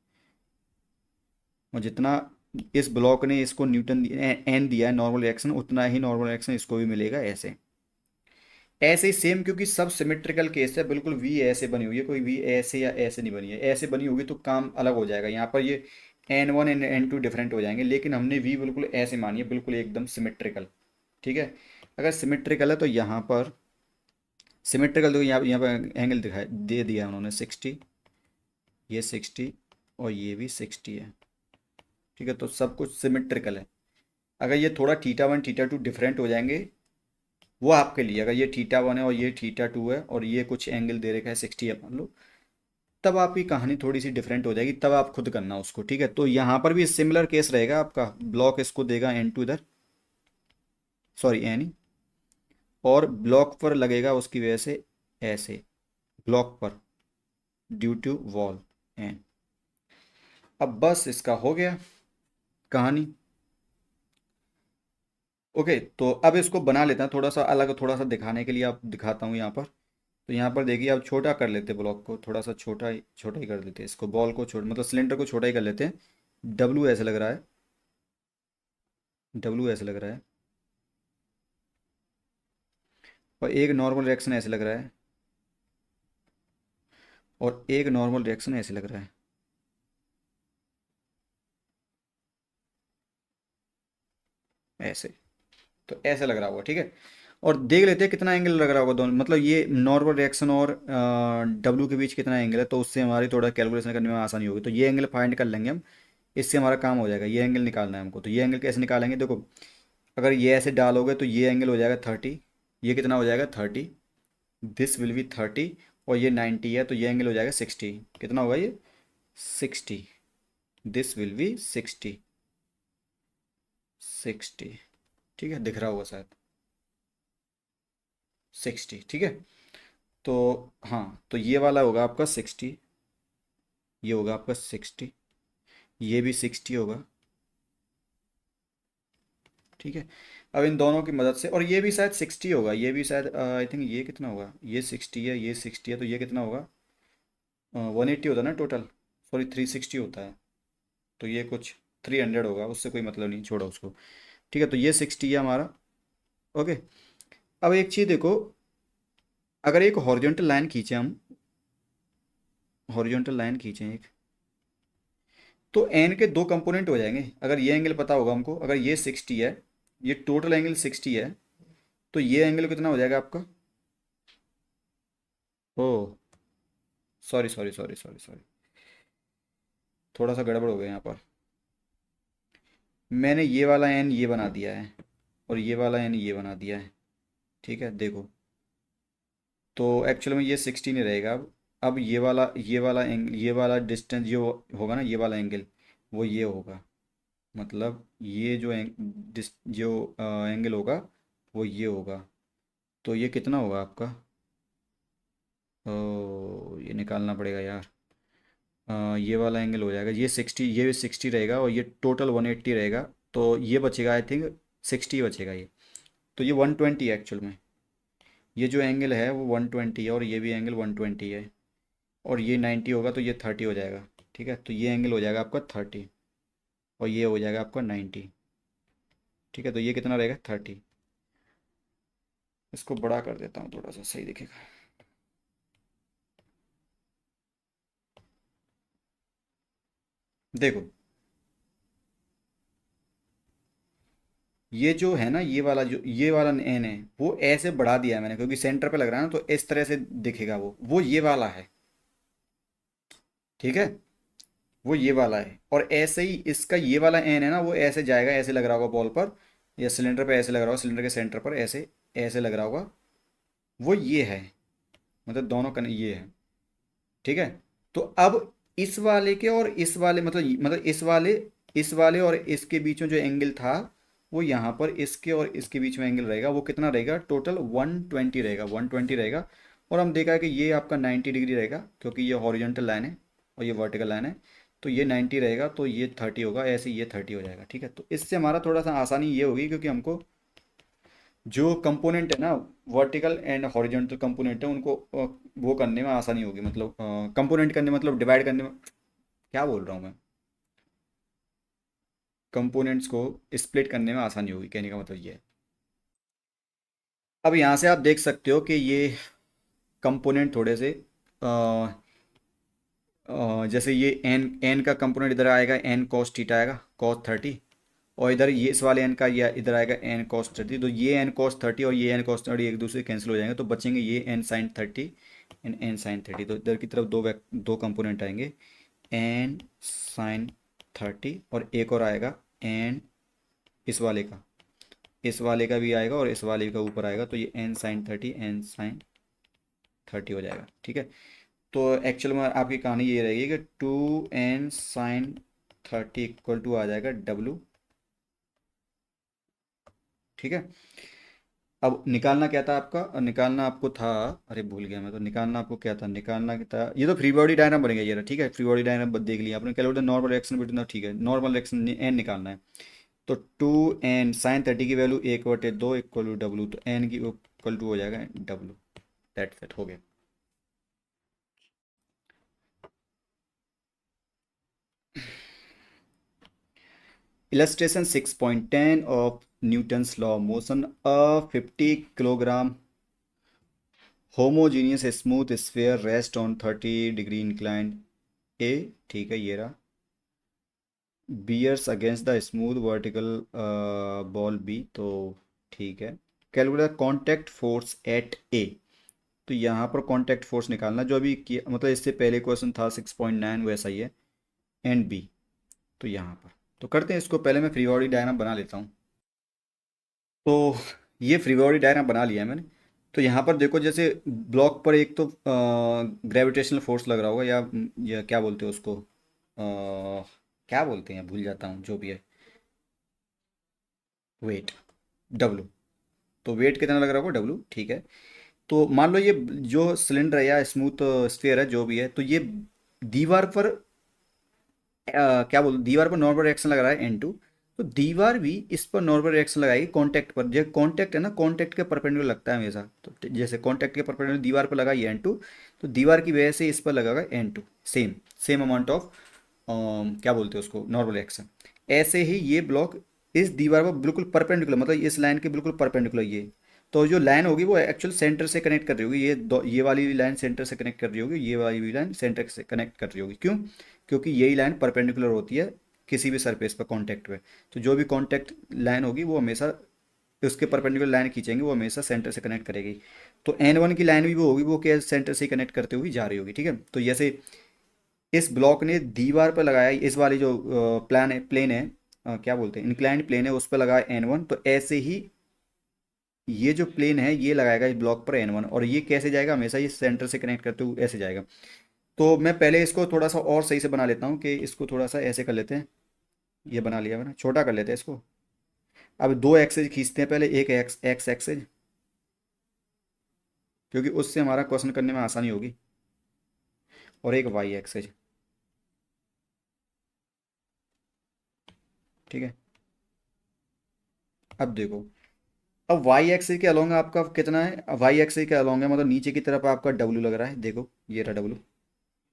और जितना इस ब्लॉक ने इसको न्यूटन एन दिया है नॉर्मल रिएक्शन, उतना ही नॉर्मल रिएक्शन इसको भी मिलेगा ऐसे। ऐसे ही सेम, क्योंकि सब सिमेट्रिकल केस है, बिल्कुल वी ऐसे बनी हुई है, कोई वी ऐसे या ऐसे नहीं बनी है। ऐसे बनी होगी तो काम अलग हो जाएगा, यहाँ पर ये N one and N two different हो जाएंगे, लेकिन हमने वी बिल्कुल ऐसे मानी है, बिल्कुल एकदम सिमेट्रिकल, ठीक है। अगर सिमेट्रिकल है तो यहाँ पर सिमेट्रिकल, तो यहाँ पर एंगल दिखाया दे दिया उन्होंने 60, ये 60 और ये भी 60 है, ठीक है। तो सब कुछ सिमेट्रिकल है। अगर ये थोड़ा theta one theta two different हो जाएंगे, वो आपके लिए, अगर ये थीटा वन है और ये थीटा टू है और ये कुछ एंगल दे रखा है 60 है मान लो, तब आपकी कहानी थोड़ी सी डिफरेंट हो जाएगी, तब आप खुद करना उसको, ठीक है। तो यहाँ पर भी सिमिलर केस रहेगा आपका, ब्लॉक इसको देगा एन टू इधर, सॉरी एन, और ब्लॉक पर लगेगा उसकी वजह से ऐसे, ब्लॉक पर, ड्यू टू वॉल एन। अब बस इसका हो गया कहानी। ओके, तो अब इसको बना लेते हैं थोड़ा सा अलग, थोड़ा सा दिखाने के लिए आप दिखाता हूँ यहाँ पर। तो यहाँ पर देखिए, आप छोटा कर लेते हैं ब्लॉक को, थोड़ा सा छोटा ही कर देते हैं इसको, बॉल को छोटा, मतलब सिलेंडर को छोटा ही कर लेते हैं। डब्लू ऐसे लग रहा है, डब्लू ऐसे लग रहा है, और एक नॉर्मल रिएक्शन ऐसे लग रहा है, और एक नॉर्मल रिएक्शन ऐसे लग रहा है, ऐसे। तो ऐसे लग रहा होगा, ठीक है। और देख लेते हैं कितना एंगल लग रहा होगा दोनों, मतलब ये नॉर्मल रिएक्शन और डब्लू के बीच कितना एंगल है, तो उससे हमारी थोड़ा कैलकुलेशन करने में आसानी होगी। तो ये एंगल फाइंड कर लेंगे हम, इससे हमारा काम हो जाएगा। ये एंगल निकालना है हमको, तो ये एंगल कैसे निकालेंगे, देखो, अगर ये ऐसे डालोगे तो ये एंगल हो जाएगा 30, ये कितना हो जाएगा 30, दिस विल बी 30, और ये 90 है, तो ये एंगल हो जाएगा 60, कितना होगा ये 60, दिस विल बी 60, 60, ठीक है, दिख रहा होगा शायद 60, ठीक है। तो हाँ, तो ये वाला होगा आपका 60, ये होगा आपका 60, ये भी 60 होगा, ठीक है। अब इन दोनों की मदद से, और ये भी शायद 60 होगा, ये भी शायद आई थिंक, ये कितना होगा, ये 60 है, ये 60 है, तो ये कितना होगा 180 होता है ना टोटल, सॉरी 360 होता है, तो ये कुछ 300 होगा, उससे कोई मतलब नहीं, छोड़ो उसको, ठीक है। तो ये 60 है हमारा, ओके। अब एक चीज़ देखो, अगर एक हॉरिजॉन्टल लाइन खींचे हम, हॉरिजॉन्टल लाइन खींचें एक, तो एन के दो कंपोनेंट हो जाएंगे। अगर ये एंगल पता होगा हमको, अगर ये 60 है, ये टोटल एंगल 60 है, तो ये एंगल कितना हो जाएगा आपका, oh sorry sorry sorry sorry sorry, थोड़ा सा गड़बड़ हो गया यहाँ पर। मैंने ये वाला एन ये बना दिया है, और ये वाला एन ये बना दिया है, ठीक है, देखो। तो एक्चुअल में ये 60 नहीं रहेगा अब ये वाला एंगल, ये वाला डिस्टेंस जो होगा ना, ये वाला एंगल, वो ये होगा, मतलब ये जो जो एंगल होगा, वो ये होगा। तो ये कितना होगा आपका? ओ ये निकालना पड़ेगा यार। ये वाला एंगल हो जाएगा, ये 60, ये भी 60 रहेगा और ये टोटल 180 रहेगा। तो ये बचेगा आई थिंक 60 बचेगा ये। तो ये 120 है एक्चुअल में। ये जो एंगल है वो 120 है और ये भी एंगल 120 है। और ये 90 होगा तो ये 30 हो जाएगा। ठीक है, तो ये एंगल हो जाएगा आपका 30 और ये हो जाएगा आपका 90। ठीक है, तो ये कितना रहेगा 30। इसको बड़ा कर देता हूँ थोड़ा सा, सही दिखेगा। देखो ये जो है ना, ये वाला जो ये वाला एन है वो ऐसे बढ़ा दिया है मैंने, क्योंकि सेंटर पे लग रहा है ना, तो इस तरह से दिखेगा वो ये वाला है। ठीक है, वो ये वाला है और ऐसे ही इसका ये वाला एन है ना, वो ऐसे जाएगा, ऐसे लग रहा होगा बॉल पर या सिलेंडर पे, ऐसे लग रहा होगा सिलेंडर के सेंटर पर, ऐसे ऐसे लग रहा होगा। वो ये है, मतलब दोनों का ये है। ठीक है, तो अब इस वाले के और इस वाले, मतलब इस वाले और इसके बीच में जो एंगल था, वो यहाँ पर इसके और इसके बीच में एंगल रहेगा, वो कितना रहेगा? टोटल 120 रहेगा, 120 रहेगा। और हम देखा है कि ये आपका 90 डिग्री रहेगा, क्योंकि ये हॉरिजॉन्टल लाइन है और ये वर्टिकल लाइन है। तो ये 90 रहेगा, तो ये 30 होगा, ऐसे ये 30 हो जाएगा। ठीक है, तो इससे हमारा थोड़ा सा आसानी ये होगी, क्योंकि हमको जो कंपोनेंट है ना, वर्टिकल एंड हॉरिजॉन्टल कंपोनेंट है, उनको वो करने में आसानी होगी, मतलब कंपोनेंट करने, मतलब डिवाइड करने में, क्या बोल रहा हूँ मैं, कंपोनेंट्स को स्प्लिट करने में आसानी होगी, कहने का मतलब ये है। अब यहाँ से आप देख सकते हो कि ये कंपोनेंट थोड़े से जैसे ये एन एन का कंपोनेंट इधर आएगा, एन कॉस थीटा आएगा, कॉस 30। और इधर ये इस वाले एन का ये इधर आएगा एन कॉस 30। तो ये एन कॉस 30 और ये एन कॉस 30 एक दूसरे कैंसिल हो जाएंगे, तो बचेंगे ये N sine 30 and N sine 30। तो इधर की तरफ दो कंपोनेंट आएंगे, एन साइन 30 और एक और आएगा एन इस वाले का भी आएगा और इस वाले का ऊपर आएगा, तो ये एन साइन 30 एन साइन 30 हो जाएगा। ठीक है, तो एक्चुअल में आपकी कहानी ये रहेगी कि 2n sin 30 इक्वल टू आ जाएगा W। ठीक है, अब निकालना क्या था आपका? निकालना आपको था, अरे भूल गया मैं, तो निकालना आपको क्या था? निकालना क्या था? ये तो फ्री बॉडी डायग्राम बनेगा ये रहा। ठीक है, फ्री बॉडी डायग्राम देख लिया आपने, कैलकुलेट नॉर्मल रिएक्शन बिटवीन, ठीक है, नॉर्मल रिएक्शन एन निकालना है। तो 2n sin 30 की वैल्यू 1/2 इक्वल टू W, तो एन की इक्वल टू हो जाएगा W। दैट्स इट, हो गया। Illustration 6.10 of Newton's law of motion. A 50 kilogram homogeneous smooth sphere rests on 30-degree inclined A, ठीक है ये रहा, bears against the smooth vertical ball B, तो ठीक है। Calculate contact force at A। तो यहाँ पर कॉन्टैक्ट फोर्स निकालना, जो अभी किया, मतलब इससे पहले क्वेश्चन था 6.9 वैसा ही है, एंड बी। तो यहाँ पर तो करते हैं इसको, पहले मैं फ्री बॉडी डायग्राम बना लेता हूँ। तो ये फ्री बॉडी डायग्राम बना लिया है मैंने। तो यहाँ पर देखो, जैसे ब्लॉक पर एक तो ग्रेविटेशनल फोर्स लग रहा होगा, या क्या बोलते हैं उसको, क्या बोलते हैं, भूल जाता हूँ, जो भी है, वेट, डब्लू। तो वेट कितना लग रहा होगा? डब्लू। ठीक है, तो मान लो ये जो सिलेंडर है या स्मूथ स्फीयर है, जो भी है, तो ये दीवार पर क्या बोल, दीवार पर नॉर्मल रिएक्शन लग रहा है N2। तो दीवार भी इस पर नॉर्मल रिएक्शन लगाएगी कॉन्टैक्ट पर। जो कॉन्टैक्ट है ना, कॉन्टैक्ट के परपेंडिकुलर लगता है हमेशा। तो जैसे कॉन्टैक्ट के परपेंडिकुलर दीवार पर लगाई N2, तो दीवार की वजह से इस पर लगेगा N2, same same amount of क्या बोलते हैं उसको, नॉर्मल रिएक्शन। ऐसे ही ये ब्लॉक इस दीवार पर बिल्कुल परपेंडिकुलर, मतलब इस लाइन के बिल्कुल परपेंडिकुलर ये। तो जो लाइन होगी वो एक्चुअल सेंटर से कनेक्ट कर रही होगी, ये वाली लाइन सेंटर से कनेक्ट कर रही होगी, ये वाली भी लाइन सेंटर से कनेक्ट कर रही होगी। क्यों? क्योंकि यही लाइन परपेंडिकुलर होती है किसी भी सरफेस पर कांटेक्ट पे। तो जो भी कांटेक्ट लाइन होगी वो हमेशा उसके परपेंडिकुलर लाइन खींचेंगे, वो हमेशा सेंटर से कनेक्ट करेगी। तो N1 की लाइन भी वो होगी, वो क्या सेंटर से कनेक्ट करते हुए जा रही होगी। ठीक है, तो जैसे इस ब्लॉक ने दीवार पर लगाया, इस वाली जो प्लेन है, क्या बोलते हैं, इंक्लाइंड प्लेन है, उस पर लगाया N1। तो ऐसे ही ये जो प्लेन है ये लगाएगा इस ब्लॉक पर N1, और ये कैसे जाएगा? हमेशा ये सेंटर से कनेक्ट करते हुए ऐसे जाएगा। तो मैं पहले इसको थोड़ा सा और सही से बना लेता हूँ, कि इसको थोड़ा सा ऐसे कर लेते हैं। ये बना लिया मैंने, छोटा कर लेते हैं इसको। अब दो एक्सेज खींचते हैं पहले, एक एक्स एक्स एक्सेज, क्योंकि उससे हमारा क्वेश्चन करने में आसानी होगी, और एक वाई एक्सेज। ठीक है, अब देखो, अब वाई एक्सिस के अलोंग आपका कितना है, वाई एक्सिस के अलोंग है मतलब नीचे की तरफ आपका डब्ल्यू लग रहा है, देखो ये रहा डब्ल्यू,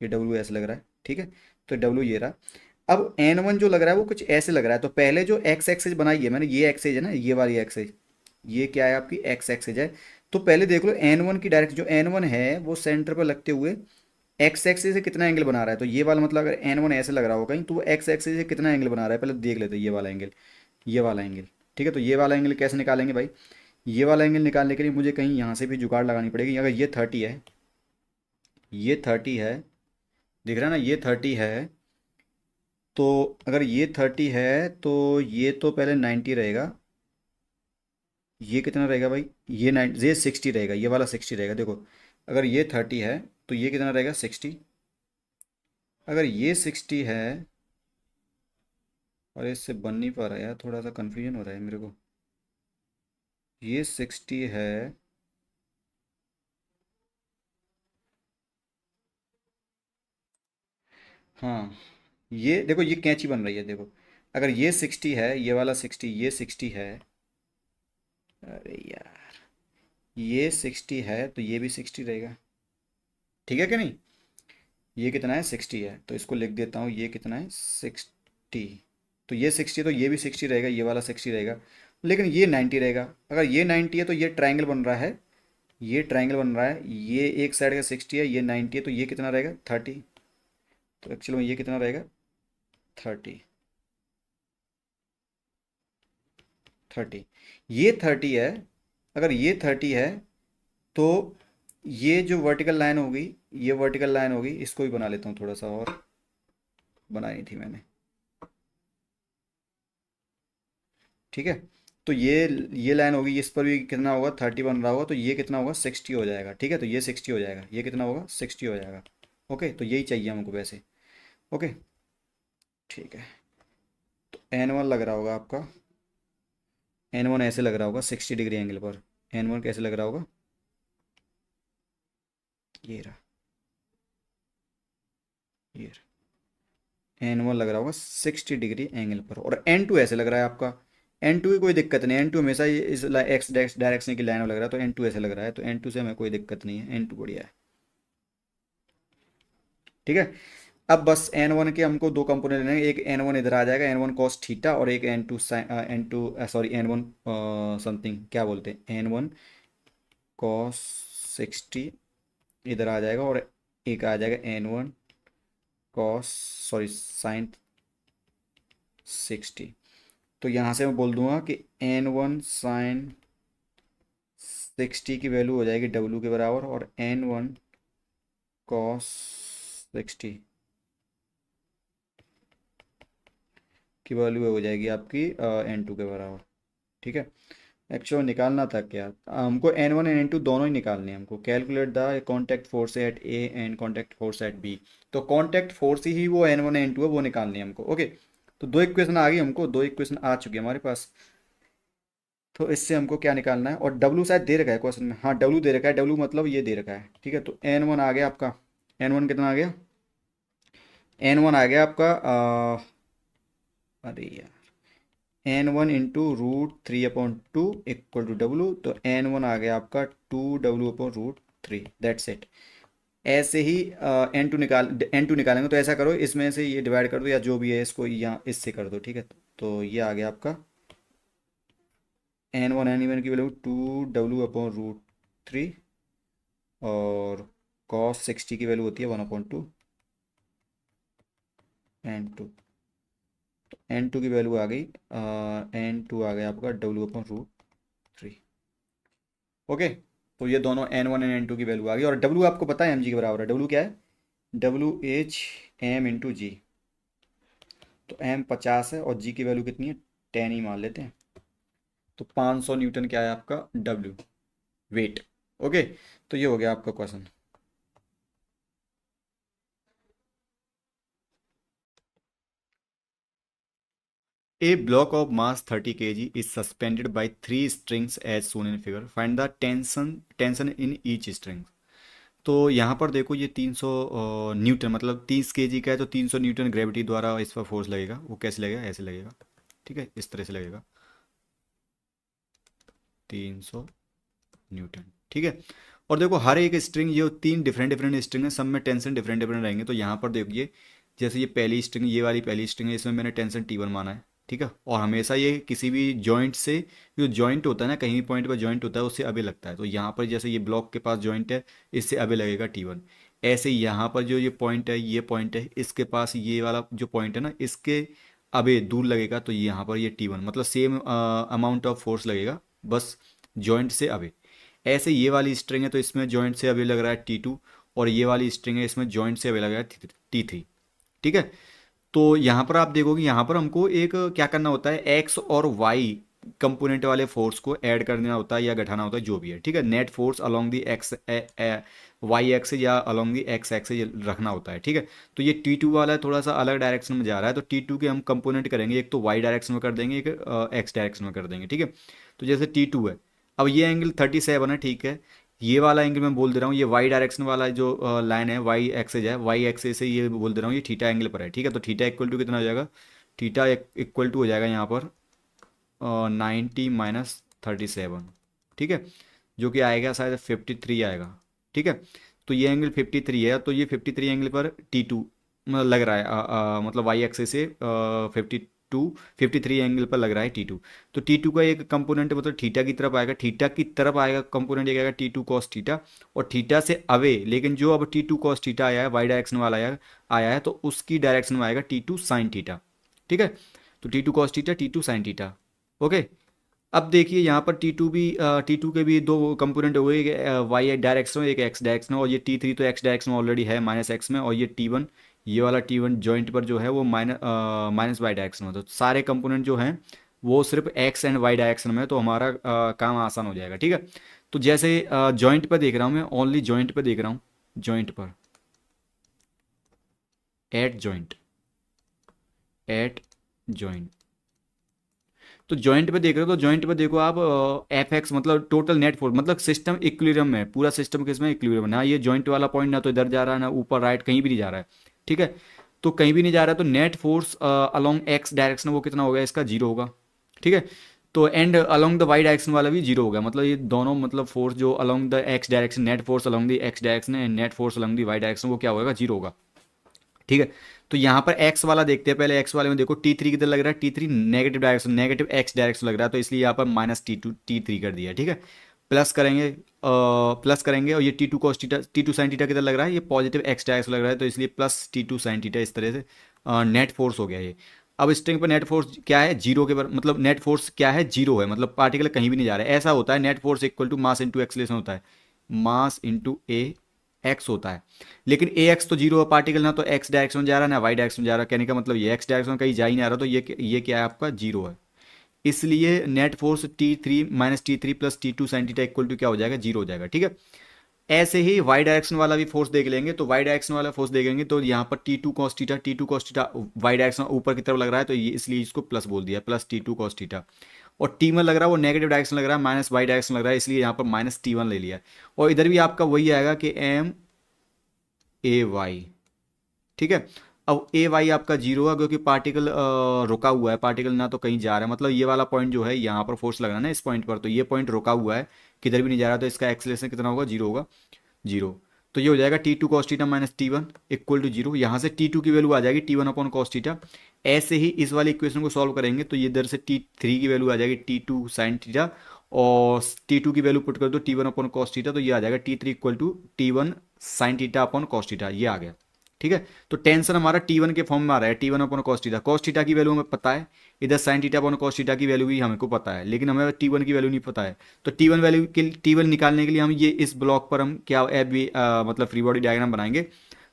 ये डब्ल्यू ऐसे लग रहा है। ठीक है, तो डब्ल्यू ये रहा। अब एन वन जो लग रहा है वो कुछ ऐसे लग रहा है, तो पहले जो एक्स एक्सेज बनाई है मैंने, ये एक्सेज है ना, ये वाली एक्सेज, ये क्या है आपकी एक्स एक्सेज है। तो पहले देख लो एन वन की डायरेक्ट, जो एन वन है वो सेंटर पर लगते हुए एक्स एक्सिस से कितना एंगल बना रहा है, तो ये वाला मतलब अगर एन वन ऐसे लग रहा होगा कहीं, तो वो एक्स एक्सिस से कितना एंगल बना रहा है पहले देख लेते हैं, ये वाला एंगल, ये वाला एंगल। ठीक है, तो ये वाला एंगल कैसे निकालेंगे भाई, ये वाला एंगल निकालने के लिए मुझे कहीं यहाँ से भी जुगाड़ लगानी पड़ेगी। अगर ये 30 है, ये 30 है, दिख रहा है ना, ये 30 है, तो अगर ये 30 है तो ये तो पहले 90 रहेगा, ये कितना रहेगा भाई, ये 9, ये 60 रहेगा, ये वाला 60 रहेगा। देखो अगर ये 30 है तो ये कितना रहेगा 60, अगर ये 60 है, और इससे बन नहीं पा रहा है यार, थोड़ा सा कन्फ्यूजन हो रहा है मेरे को, ये 60 है, हाँ ये देखो ये कैंची बन रही है, देखो अगर ये 60 है, ये वाला 60, ये 60 है, अरे यार ये 60 है तो ये भी 60 रहेगा, ठीक है कि नहीं, ये कितना है 60 है, तो इसको लिख देता हूँ, ये कितना है 60, तो ये 60 तो ये भी 60 रहेगा, ये वाला 60 रहेगा, लेकिन ये 90 रहेगा। अगर ये 90 है तो ये ट्रायंगल बन रहा है, ये ट्रायंगल बन रहा है, ये एक साइड का 60 है, ये 90 है, तो ये कितना रहेगा 30, तो एक्चुअली में ये कितना रहेगा 30, 30, ये 30 है, अगर ये 30 है तो ये जो वर्टिकल लाइन होगी, ये वर्टिकल लाइन होगी, इसको भी बना लेता हूँ थोड़ा सा और, बनाई थी मैंने। ठीक है, तो ये लाइन होगी, इस पर भी कितना होगा 30 बन रहा होगा, तो ये कितना होगा 60 हो जाएगा। ठीक है, तो ये 60 हो जाएगा, ये कितना होगा 60 हो जाएगा। ओके, तो यही चाहिए हमको वैसे। ओके, ठीक है, तो एन वन लग रहा होगा आपका, एन वन ऐसे लग रहा होगा 60 डिग्री एंगल पर, एन वन कैसे लग रहा होगा, ये रहा, ये रहा, एन वन लग रहा होगा 60 डिग्री एंगल पर, और एन टू ऐसे लग रहा है आपका, एन टू की कोई दिक्कत नहीं, एन टू हमेशा ये इस एक्स डायरेक्शन की लाइन में लग रहा है, तो एन टू ऐसे लग रहा है, तो एन टू से हमें कोई दिक्कत नहीं है, एन टू बढ़िया है। ठीक है, अब बस एन वन के हमको दो कंपोनेंट लेने हैं, एक एन वन इधर आ जाएगा, एन वन कॉस थीटा, और एक N two N two sorry N one something क्या बोलते हैं, एन वन कॉस 60 इधर आ जाएगा, और एक आ जाएगा N one cos sorry sine 60। तो यहाँ से मैं बोल दूंगा कि एन वन साइन 60 की वैल्यू हो जाएगी डब्ल्यू के बराबर, और एन वन कॉस 60 की वैल्यू हो जाएगी आपकी एन टू के बराबर। ठीक है, एक्चुअल निकालना था क्या हमको, N one and N two दोनों ही निकालने हैं हमको, calculate the contact force at A and contact force at B, तो कॉन्टैक्ट फोर्स ही वो एन वन एन टू है, वो निकालनी है हमको। ओके, तो दो इक्वेशन आ गई हमको, दो इक्वेशन आ चुकी है हमारे पास, तो इससे हमको क्या निकालना है, और डब्ल्यू शायद दे रखा है क्वेश्चन में, हाँ डब्ल्यू दे रखा है, डब्ल्यू मतलब ये दे रखा है। ठीक है, तो एन वन आ गया आपका, एन वन कितना आ गया, एन वन आ गया आपका अरे यार N one into √3/2 equal to W, तो एन वन आ गया आपका 2W/√3, दैट्स इट। ऐसे ही एन टू एन टू निकालेंगे, तो ऐसा करो इसमें से ये डिवाइड कर दो, या जो भी है इसको यहाँ इससे कर दो। ठीक है, तो ये आ गया आपका एन वन की वैल्यू 2W/√3, और कॉस 60 की वैल्यू होती है 1/2 एन टू, तो एन टू की वैल्यू आ गई, एन टू आ गया आपका W/√3। ओके, तो ये दोनों N one and N two की वैल्यू आ गई, और डब्ल्यू आपको पता है एम जी के बराबर है, डब्ल्यू क्या है, WH/m/g, तो एम 50 है और जी की वैल्यू कितनी है 10 ही मान लेते हैं, तो 500 न्यूटन क्या है आपका डब्ल्यू वेट। ओके, तो ये हो गया आपका question. A block of mass 30 kg is suspended by three strings as shown in figure. Find the tension in each string. तो यहाँ पर देखो ये 300 न्यूटन मतलब 30 केजी का है, तो 300 न्यूटन ग्रेविटी द्वारा इस पर फोर्स लगेगा। वो कैसे लगेगा, ऐसे लगेगा, ठीक है, इस तरह से लगेगा 300 न्यूटन, ठीक है। और देखो हर एक स्ट्रिंग, ये तीन डिफरेंट डिफरेंट स्ट्रिंग है, सब में टेंशन डिफरेंट डिफरेंट रहेंगे। तो यहाँ पर देखिए जैसे ये पहली स्ट्रिंग, ये वाली पहली स्ट्रिंग है, इसमें मैंने टेंशन T1 माना है, ठीक है। और हमेशा ये किसी भी जॉइंट से, जो जॉइंट होता है ना, कहीं भी पॉइंट पर जॉइंट होता है उससे अबे लगता है। तो यहाँ पर जैसे ये ब्लॉक के पास जॉइंट है, इससे अबे लगेगा T1। ऐसे ही यहाँ पर जो ये पॉइंट है, ये पॉइंट है, इसके पास ये वाला जो पॉइंट है ना, इसके अबे दूर लगेगा, तो यहाँ पर ये T1 मतलब सेम अमाउंट ऑफ फोर्स लगेगा, बस जॉइंट से अबे। ऐसे ये वाली स्ट्रिंग है तो इसमें जॉइंट से अभी लग रहा है T2, और ये वाली स्ट्रिंग है इसमें जॉइंट से अभी लग रहा है T3, ठीक है। तो यहाँ पर आप देखोगे, यहाँ पर हमको एक क्या करना होता है, एक्स और वाई कंपोनेंट वाले फोर्स को ऐड करना होता है या घटाना होता है, जो भी है, ठीक है। Net force along the x y axis या अलोंग दी एक्स एक्सिस रखना होता है, ठीक है। तो ये T2 वाला थोड़ा सा अलग डायरेक्शन में जा रहा है, तो T2 के हम कंपोनेंट करेंगे, एक तो वाई डायरेक्शन में कर देंगे, एक एक्स डायरेक्शन में कर देंगे, ठीक है। तो जैसे T2 है, अब ये एंगल 37 है, ठीक है। ये वाला एंगल मैं बोल दे रहा हूँ, ये वाई डायरेक्शन वाला जो लाइन है, वाई एक्सेज है, वाई एक्सेज से ये बोल दे रहा हूँ ये थीटा एंगल पर है, ठीक है। तो थीटा इक्वल टू कितना हो जाएगा, थीटा इक्वल टू हो जाएगा यहाँ पर 90 - 37, ठीक है, जो कि आएगा शायद 53 आएगा, ठीक है। तो ये एंगल 53 है, तो ये 53 एंगल पर T2 लग रहा है, मतलब वाई एक्सेस से 53 एंगल पर लग रहा है T2। तो T2 का एक कंपोनेंट मतलब थीटा की तरफ आएगा, थीटा की तरफ आएगा कंपोनेंट, एक आएगा T2 कॉस थीटा, और थीटा से अवे, लेकिन जो अब T2 कॉस थीटा आया है, वाई डायरेक्शन वाला आया है, तो उसकी डायरेक्शन में आएगा T2 साइन थीटा, ठीक है। तो T2 cos theta, T2 sine theta, okay. अब देखिए यहाँ पर T2 के भी दो कंपोनेंट हो गए, वाई डायरेक्शन, एक एक्स डायरेक्शन, और ये T3 तो एक्स डायरेक्शन ऑलरेडी है माइनस एक्स में, और ये T1, ये वाला T1 जॉइंट पर जो है वो माइनस वाई डायरेक्शन में। तो सारे कंपोनेंट जो हैं वो सिर्फ एक्स एंड वाई डायरेक्शन में है, तो हमारा काम आसान हो जाएगा, ठीक है। तो जैसे जॉइंट पर देख रहा हूँ मैं, ओनली जॉइंट पर देख रहा हूँ, जॉइंट पर एट जॉइंट, एट जॉइंट। तो जॉइंट पे देख रहे हो, तो जॉइंट पे देखो आप एफ एक्स मतलब टोटल नेट फोर्स, मतलब सिस्टम इक्विलिब्रियम में है, पूरा सिस्टम किसमें इक्विलिब्रियम में, ना ये जॉइंट वाला पॉइंट ना तो इधर जा रहा है, ना ऊपर राइट कहीं भी नहीं जा रहा है, ठीक है। तो कहीं भी नहीं जा रहा है, तो net force along x direction वो कितना होगा, इसका जीरो होगा, ठीक है। तो and along the y direction वाला भी जीरो होगा, मतलब ये दोनों मतलब फोर्स जो along the x direction, net force along the x direction and net force along the y direction, वो क्या होगा, जीरो होगा, ठीक है। तो यहाँ पर एक्स वाला देखते हैं, पहले एक्स वाले में देखो T3 किधर लग रहा है, T3 negative direction, negative x direction लग रहा है, तो इसलिए यहाँ पर -T3 कर दिया, ठीक है। प्लस करेंगे, प्लस करेंगे, और ये T2 cos theta, T2 sine theta किधर लग रहा है, ये पॉजिटिव एक्स डायरेक्शन लग रहा है, तो इसलिए प्लस T2 साइन थीटा, इस तरह से नेट फोर्स हो गया ये। अब स्ट्रिंग पर नेट फोर्स क्या है, जीरो के मतलब नेट फोर्स क्या है, जीरो है, मतलब पार्टिकल कहीं भी नहीं जा रहा है। ऐसा होता है, net force equal to mass into acceleration होता है, मास इंटू ए एक्स होता है। लेकिन ए एक्स तो जीरो है, पार्टिकल ना तो एक्स डायरेक्शन में जा रहा है ना वाई डायरेक्शन में जा रहा है, कहने का मतलब ये एक्स डायरेक्शन में कहीं जा ही नहीं आ रहा, तो ये क्या है आपका, जीरो है। इसलिए net force T3 - T3 plus T2 sine theta equal to क्या हो जाएगा, जीरो हो जाएगा, ठीक है। ऐसे ही वाई डायरेक्शन वाला भी फोर्स देख लेंगे, तो वाई डायरेक्शन वाला फोर्स देखेंगे तो यहाँ पर T2 cos theta Y direction ऊपर की तरफ लग रहा है, तो ये इसलिए इसको प्लस बोल दिया, प्लस T2 cos थीटा। और T1 लग रहा है वो नेगेटिव डायरेक्शन लग रहा है, माइनस वाई डायरेक्शन लग रहा है, इसलिए यहाँ पर -T1 ले लिया। और इधर भी आपका वही आएगा कि MAY, ठीक है। अब AY आपका जीरो है, क्योंकि पार्टिकल रुका हुआ है, पार्टिकल ना तो कहीं जा रहा है, मतलब ये वाला पॉइंट जो है यहाँ पर फोर्स लगना है ना इस पॉइंट पर, तो ये पॉइंट रुका हुआ है, किधर भी नहीं जा रहा, तो इसका एक्सेलरेशन कितना होगा, जीरो होगा, जीरो। तो ये हो जाएगा T2 cos theta minus T1 equal to zero. यहाँ से T2 की वैल्यू आ जाएगी T1 अपॉन कॉस थीटा। ऐसे ही इस वाली इक्वेशन को सॉल्व करेंगे तो ये इधर से T3 की वैल्यू आ जाएगी T2 साइन थीटा, और T2 की वैल्यू पुट कर दो T1 अपॉन कॉस थीटा, तो ये आ जाएगा T3 equal to T1 sine theta upon cos theta, ये आ गया, ठीक है। तो टेंशन हमारा T1 के फॉर्म में आ रहा है, T1 अपॉन कॉस थीटा की वैल्यू हमें पता है, इधर sign theta upon cos theta की वैल्यू भी हमको पता है, लेकिन हमें T1 की वैल्यू नहीं पता है। तो T1 वैल्यू के T1 निकालने के लिए हम ये इस ब्लॉक पर हम क्या मतलब फ्री बॉडी डायग्राम बनाएंगे।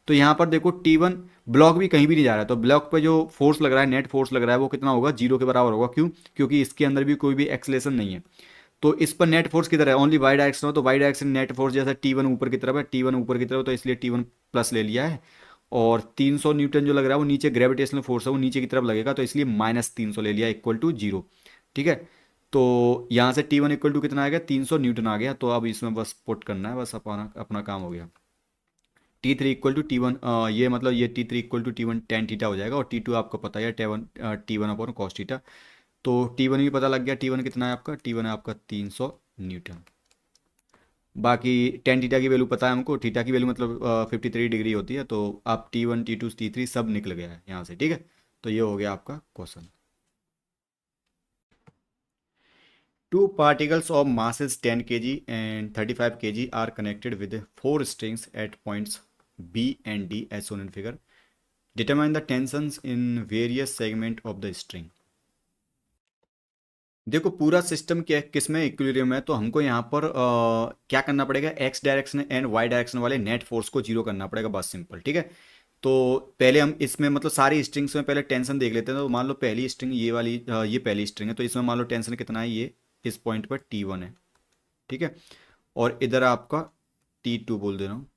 तो यहाँ पर देखो T1 ब्लॉक भी कहीं भी नहीं जा रहा है, तो ब्लॉक पे जो फोर्स लग रहा है, नेट फोर्स लग रहा है, वो कितना होगा, जीरो के बराबर होगा। क्यों, क्योंकि इसके अंदर भी कोई भी एक्सलेशन नहीं है। तो इस पर नेट फोर्स किधर है, ओनली वाई डायरेक्शन हो, तो वाई डायरेक्शन नेट फोर्स जैसा T1 ऊपर की तरफ है, T1 ऊपर की तरफ, तो इसलिए T1 प्लस ले लिया है। और 300 न्यूटन जो लग रहा है वो नीचे ग्रेविटेशनल फोर्स है वो नीचे की तरफ लगेगा, तो इसलिए -300 ले लिया इक्वल टू 0। ठीक है, तो यहाँ से T1 इक्वल टू कितना आ गया, 300 न्यूटन आ गया। तो अब इसमें बस पुट करना है, बस अपना अपना काम हो गया। T3 इक्वल टू T1, ये मतलब ये T3 equal to T1 tan theta हो जाएगा, और T2 आपको पता ही है T1 अपॉन कॉस थीटा। तो T1 भी पता लग गया, T1 कितना है आपका, T1 है आपका 300 न्यूटन। बाकी टेन थीटा की वैल्यू पता है हमको, थीटा की वैल्यू मतलब 53 डिग्री होती है। तो आप T1 T2 T3 सब निकल गया है यहाँ से। ठीक है, तो ये हो गया आपका question. Two particles of masses 10 kg and 35 kg are connected with four strings at points B and D as shown in figure. Determine the tensions in various segment of the string. देखो पूरा system क्या किस में equilibrium है, तो हमको यहाँ पर क्या करना पड़ेगा, x direction and y direction वाले नेट फोर्स को जीरो करना पड़ेगा, बस सिंपल। ठीक है, तो पहले हम इसमें मतलब सारी स्ट्रिंग्स में पहले टेंशन देख लेते हैं। तो मान लो पहली स्ट्रिंग ये वाली, ये पहली स्ट्रिंग है, तो इसमें मान लो टेंशन कितना है, ये इस पॉइंट पर T1 है। ठीक है, और इधर आपका T2 बोल दे रहा हूँ,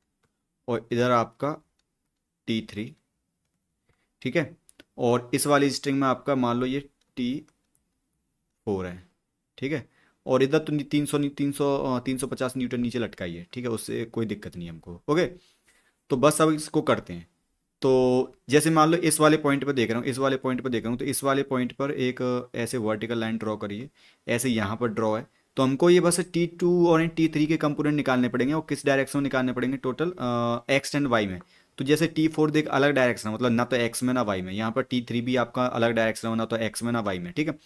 और इधर आपका T3। ठीक है, और इस वाली स्ट्रिंग में आपका मान लो ये T4 है। ठीक है, और इधर तो 350 न्यूटन नीचे लटकाई है। ठीक है, उससे कोई दिक्कत नहीं है हमको। ओके, तो बस अब इसको करते हैं। तो जैसे मान लो इस वाले पॉइंट पर देख रहा हूँ, इस वाले पॉइंट पर देख रहा हूँ, तो इस वाले पॉइंट पर एक ऐसे वर्टिकल लाइन ड्रॉ करिए, ऐसे यहाँ पर ड्रॉ है। तो हमको ये बस T2 और T3 के कंपोनेंट निकालने पड़ेंगे, और किस डायरेक्शन में निकालने पड़ेंगे, टोटल एक्स एंड वाई में। तो जैसे T4 देख अलग डायरेक्शन है, मतलब ना तो एक्स में ना वाई में। यहाँ पर T3 भी आपका अलग डायरेक्शन है, ना तो एक्स में ना वाई में। ठीक है,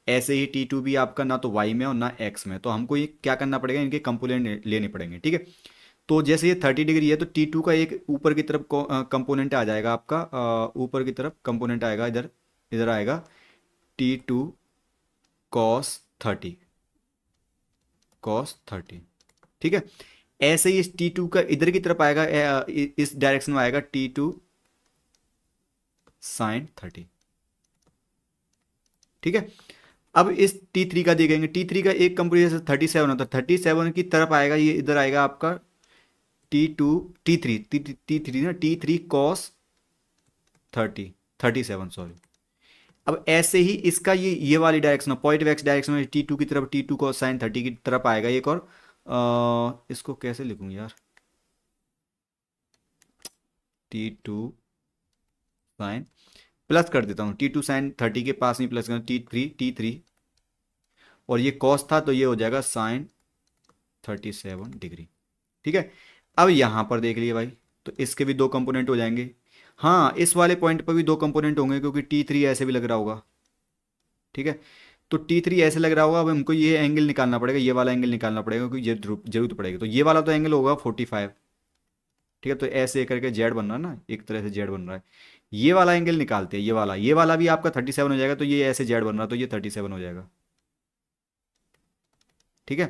ऐसे ही T2 भी आपका ना तो वाई में और ना एक्स में। तो हमको ये क्या करना पड़ेगा, इनके कंपोनेंट लेने पड़ेंगे। ठीक है, तो जैसे ये 30 डिग्री है, तो T2 का एक ऊपर की तरफ कंपोनेंट आ जाएगा आपका, ऊपर की तरफ कंपोनेंट आएगा, इधर इधर आएगा T2 cos 30, cos 30। ठीक है, ऐसे ही इस T2 का इधर की तरफ आएगा, इस डायरेक्शन में आएगा T2 sin 30। ठीक है, अब इस T3 का देखेंगे, T3 का एक कंपोनेंट जैसे 37 होता है, 37 की तरफ आएगा, ये इधर आएगा आपका T2 T3 ना T3 cos 37, सॉरी। अब ऐसे ही इसका ये वाली डायरेक्शन, पॉजिटिव एक्स डायरेक्शन में T2 की तरफ T2 cos 30 की तरफ आएगा एक और। इसको कैसे लिखूं यार, T2 sin, प्लस कर देता हूँ, T2 sin 30 के पास में प्लस करना, T3 और ये कॉस था, तो ये हो जाएगा sin 37 डिग्री। ठीक है, अब यहां पर देख लिए भाई, तो इसके भी दो कंपोनेंट हो जाएंगे। हाँ, इस वाले पॉइंट पर भी दो कंपोनेंट होंगे, क्योंकि T3 ऐसे भी लग रहा होगा। ठीक है, तो T3 ऐसे लग रहा होगा। अब हमको ये एंगल निकालना पड़ेगा, ये वाला एंगल निकालना पड़ेगा, क्योंकि ये जरूरत पड़ेगी। तो ये वाला तो एंगल होगा 45। ठीक है, तो ऐसे करके जेड बन रहा है ना, एक तरह से जेड बन रहा है। ये वाला एंगल निकालते हैं, ये वाला भी आपका 37 हो जाएगा। तो ये ऐसे जेड बन रहा है, तो ये 37 हो जाएगा। ठीक है,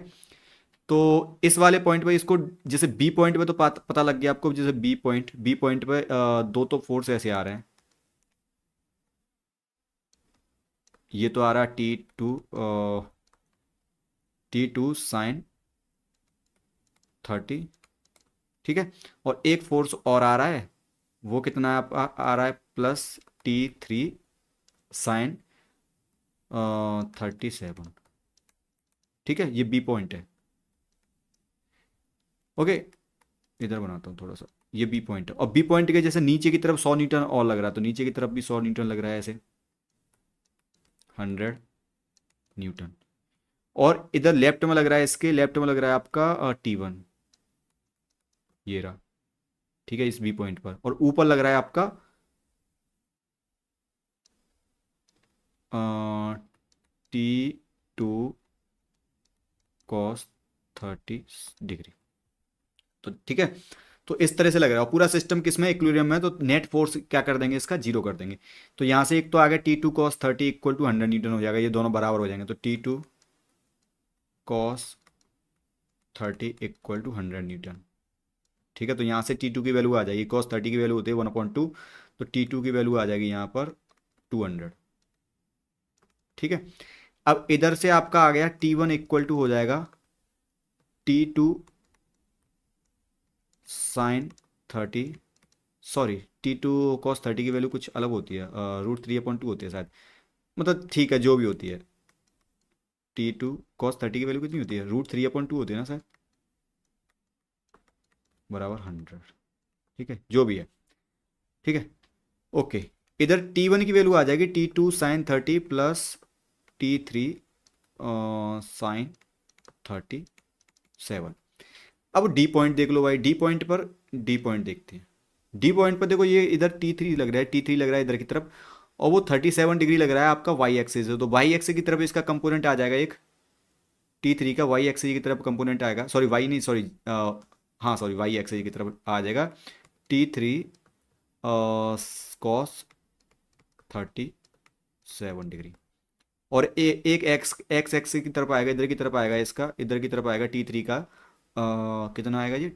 तो इस वाले पॉइंट पे इसको, जैसे बी पॉइंट पे तो पता लग गया आपको, जैसे बी पॉइंट पे दो तो फोर्स ऐसे आ रहे हैं। ये तो आ रहा है T2 sin 30। ठीक है, और एक फोर्स और आ रहा है, वो कितना आ रहा है, +T3 sin 37। ठीक है, ये बी पॉइंट है। ओके, इधर बनाता हूँ थोड़ा सा, ये बी पॉइंट है। और बी पॉइंट के जैसे नीचे की तरफ 100 न्यूटन और लग रहा है, तो नीचे की तरफ भी 100 न्यूटन लग रहा है, ऐसे 100 न्यूटन। और इधर लेफ्ट में लग रहा है, इसके लेफ्ट में लग रहा है आपका T1, ये रहा। ठीक है, इस बी पॉइंट पर, और ऊपर लग रहा है आपका T2 cos 30 डिग्री। तो ठीक है, तो इस तरह से लग रहा है। और पूरा सिस्टम किसमें, इक्विलिब्रियम में, तो नेट फोर्स क्या कर देंगे, इसका जीरो कर देंगे। तो यहाँ से एक तो आ गया T2 cos 30 equal to 100 Newton हो जाएगा, ये दोनों बराबर हो जाएंगे। तो T2 cos 30 equal to 100 Newton. ठीक है, तो यहाँ से T2 की वैल्यू आ जाएगी, cos 30 की वैल्यू होती है 1/2, तो T2 की वैल्यू आ जाएगी यहाँ पर 200। ठीक है, अब इधर से आपका आ गया T1 इक्वल टू हो जाएगा T2 sin 30 sorry, T2 cos 30 की वैल्यू कुछ अलग होती है, √3/2 होती है शायद, मतलब ठीक है जो भी होती है। T2 cos 30 की वैल्यू कितनी होती है, √3/2 होती है ना शायद, बराबर 100। ठीक है जो भी है, ठीक है। ओके, इधर T1 की वैल्यू आ जाएगी T2 sin 30 plus T3 sin 37। अब डी पॉइंट देख लो भाई, डी पॉइंट देखते हैं। डी पॉइंट पर देखो, ये इधर T3 लग रहा है, T3 लग रहा है इधर की तरफ, और वो 37 डिग्री लग रहा है आपका वाई एक्सिस है, तो वाई एक्सिस की तरफ इसका कंपोनेंट आ जाएगा एक, T3 का वाई एक्सिस की तरफ कंपोनेंट आएगा, सॉरी वाई नहीं, सॉरी हाँ सॉरी, वाई एक्सिस की तरफ आ जाएगा T3 cos 37 डिग्री। और एक एक्स एक्सिस की तरफ आएगा, इधर की तरफ आएगा इसका, इधर की तरफ आएगा T3 का, कितना आएगा जी,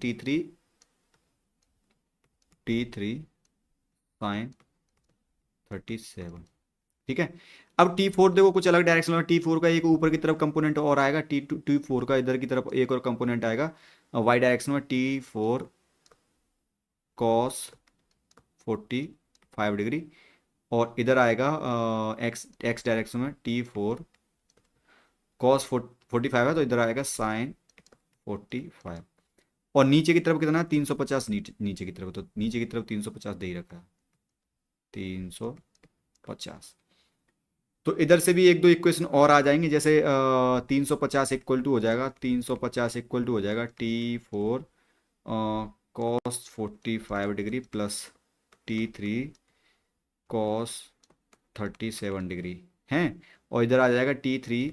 T3 sin 37। ठीक है। अब T4 देखो कुछ अलग डायरेक्शन में, T4 का एक ऊपर की तरफ कंपोनेंट और आएगा, T4 का इधर की तरफ एक और कंपोनेंट आएगा वाई डायरेक्शन में, T4 cos 45 डिग्री, और इधर आएगा एक्स एक्स डायरेक्शन में T4 cos 45 है, तो इधर आएगा sin 45। और नीचे की तरफ कितना है, 350, नीचे की तरफ, तो नीचे की तरफ 350 दे ही रखा है, 350। तो इधर से भी एक दो इक्वेशन और आ जाएंगे, जैसे 350 इक्वल टू हो जाएगा, 350 इक्वल टू हो जाएगा T4 cos 45 degree plus T3 cos 37 degree हैं, और इधर आ जाएगा T3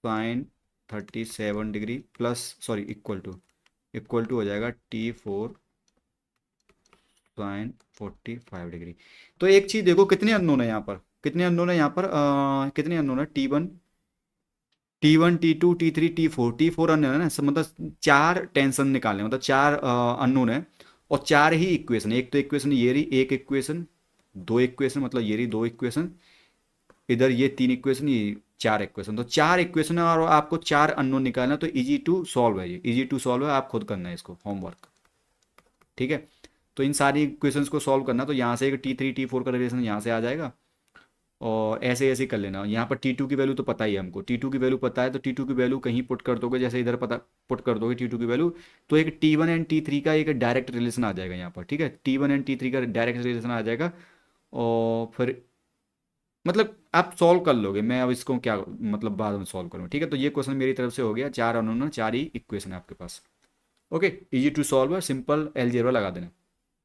sin 37 degree plus, sorry equal to हो जाएगा T4 sin 45 डिग्री। तो एक चीज देखो, कितने अननोन है यहाँ पर, कितने अननोन है यहाँ पर, कितने अननोन है, T1 T2 T3 T4 unknown है ना, मतलब चार टेंशन निकालने, मतलब चार अननोन है, और चार ही इक्वेशन, एक तो इक्वेशन ये रही, एक इक्वेशन, दो इक्वेशन, मतलब ये रही दो इक्वेशन, इधर ये तीन इक्वेशन, ये चार इक्वेशन, तो चार इक्वेशन है, और आपको चार अननोन निकालना है, तो इजी टू सॉल्व है, ये इजी टू सॉल्व है, आप खुद करना है इसको होमवर्क। ठीक है। तो इन सारी इक्वेशंस को सॉल्व करना, तो यहाँ से एक T3 T4 का रिलेशन यहाँ से आ जाएगा, और ऐसे ऐसे कर लेना। यहाँ पर T2 की वैल्यू तो पता ही है हमको, T2 की वैल्यू पता है, तो T2 की वैल्यू कहीं पुट कर दोगे, जैसे इधर पता पुट कर दोगे T2 की वैल्यू, तो एक T1 एंड T3 का एक डायरेक्ट रिलेशन आ जाएगा यहाँ पर। ठीक है, T1 एंड T3 का डायरेक्ट रिलेशन आ जाएगा, और फिर मतलब आप सॉल्व कर लोगे, मैं अब इसको क्या मतलब बाद में सॉल्व करूँगा। ठीक है, तो ये क्वेश्चन मेरी तरफ से हो गया, चार अननोन, चार ही इक्वेशन है आपके पास। ओके, इजी टू सॉल्व है, सिंपल, अलजेब्रा लगा देना।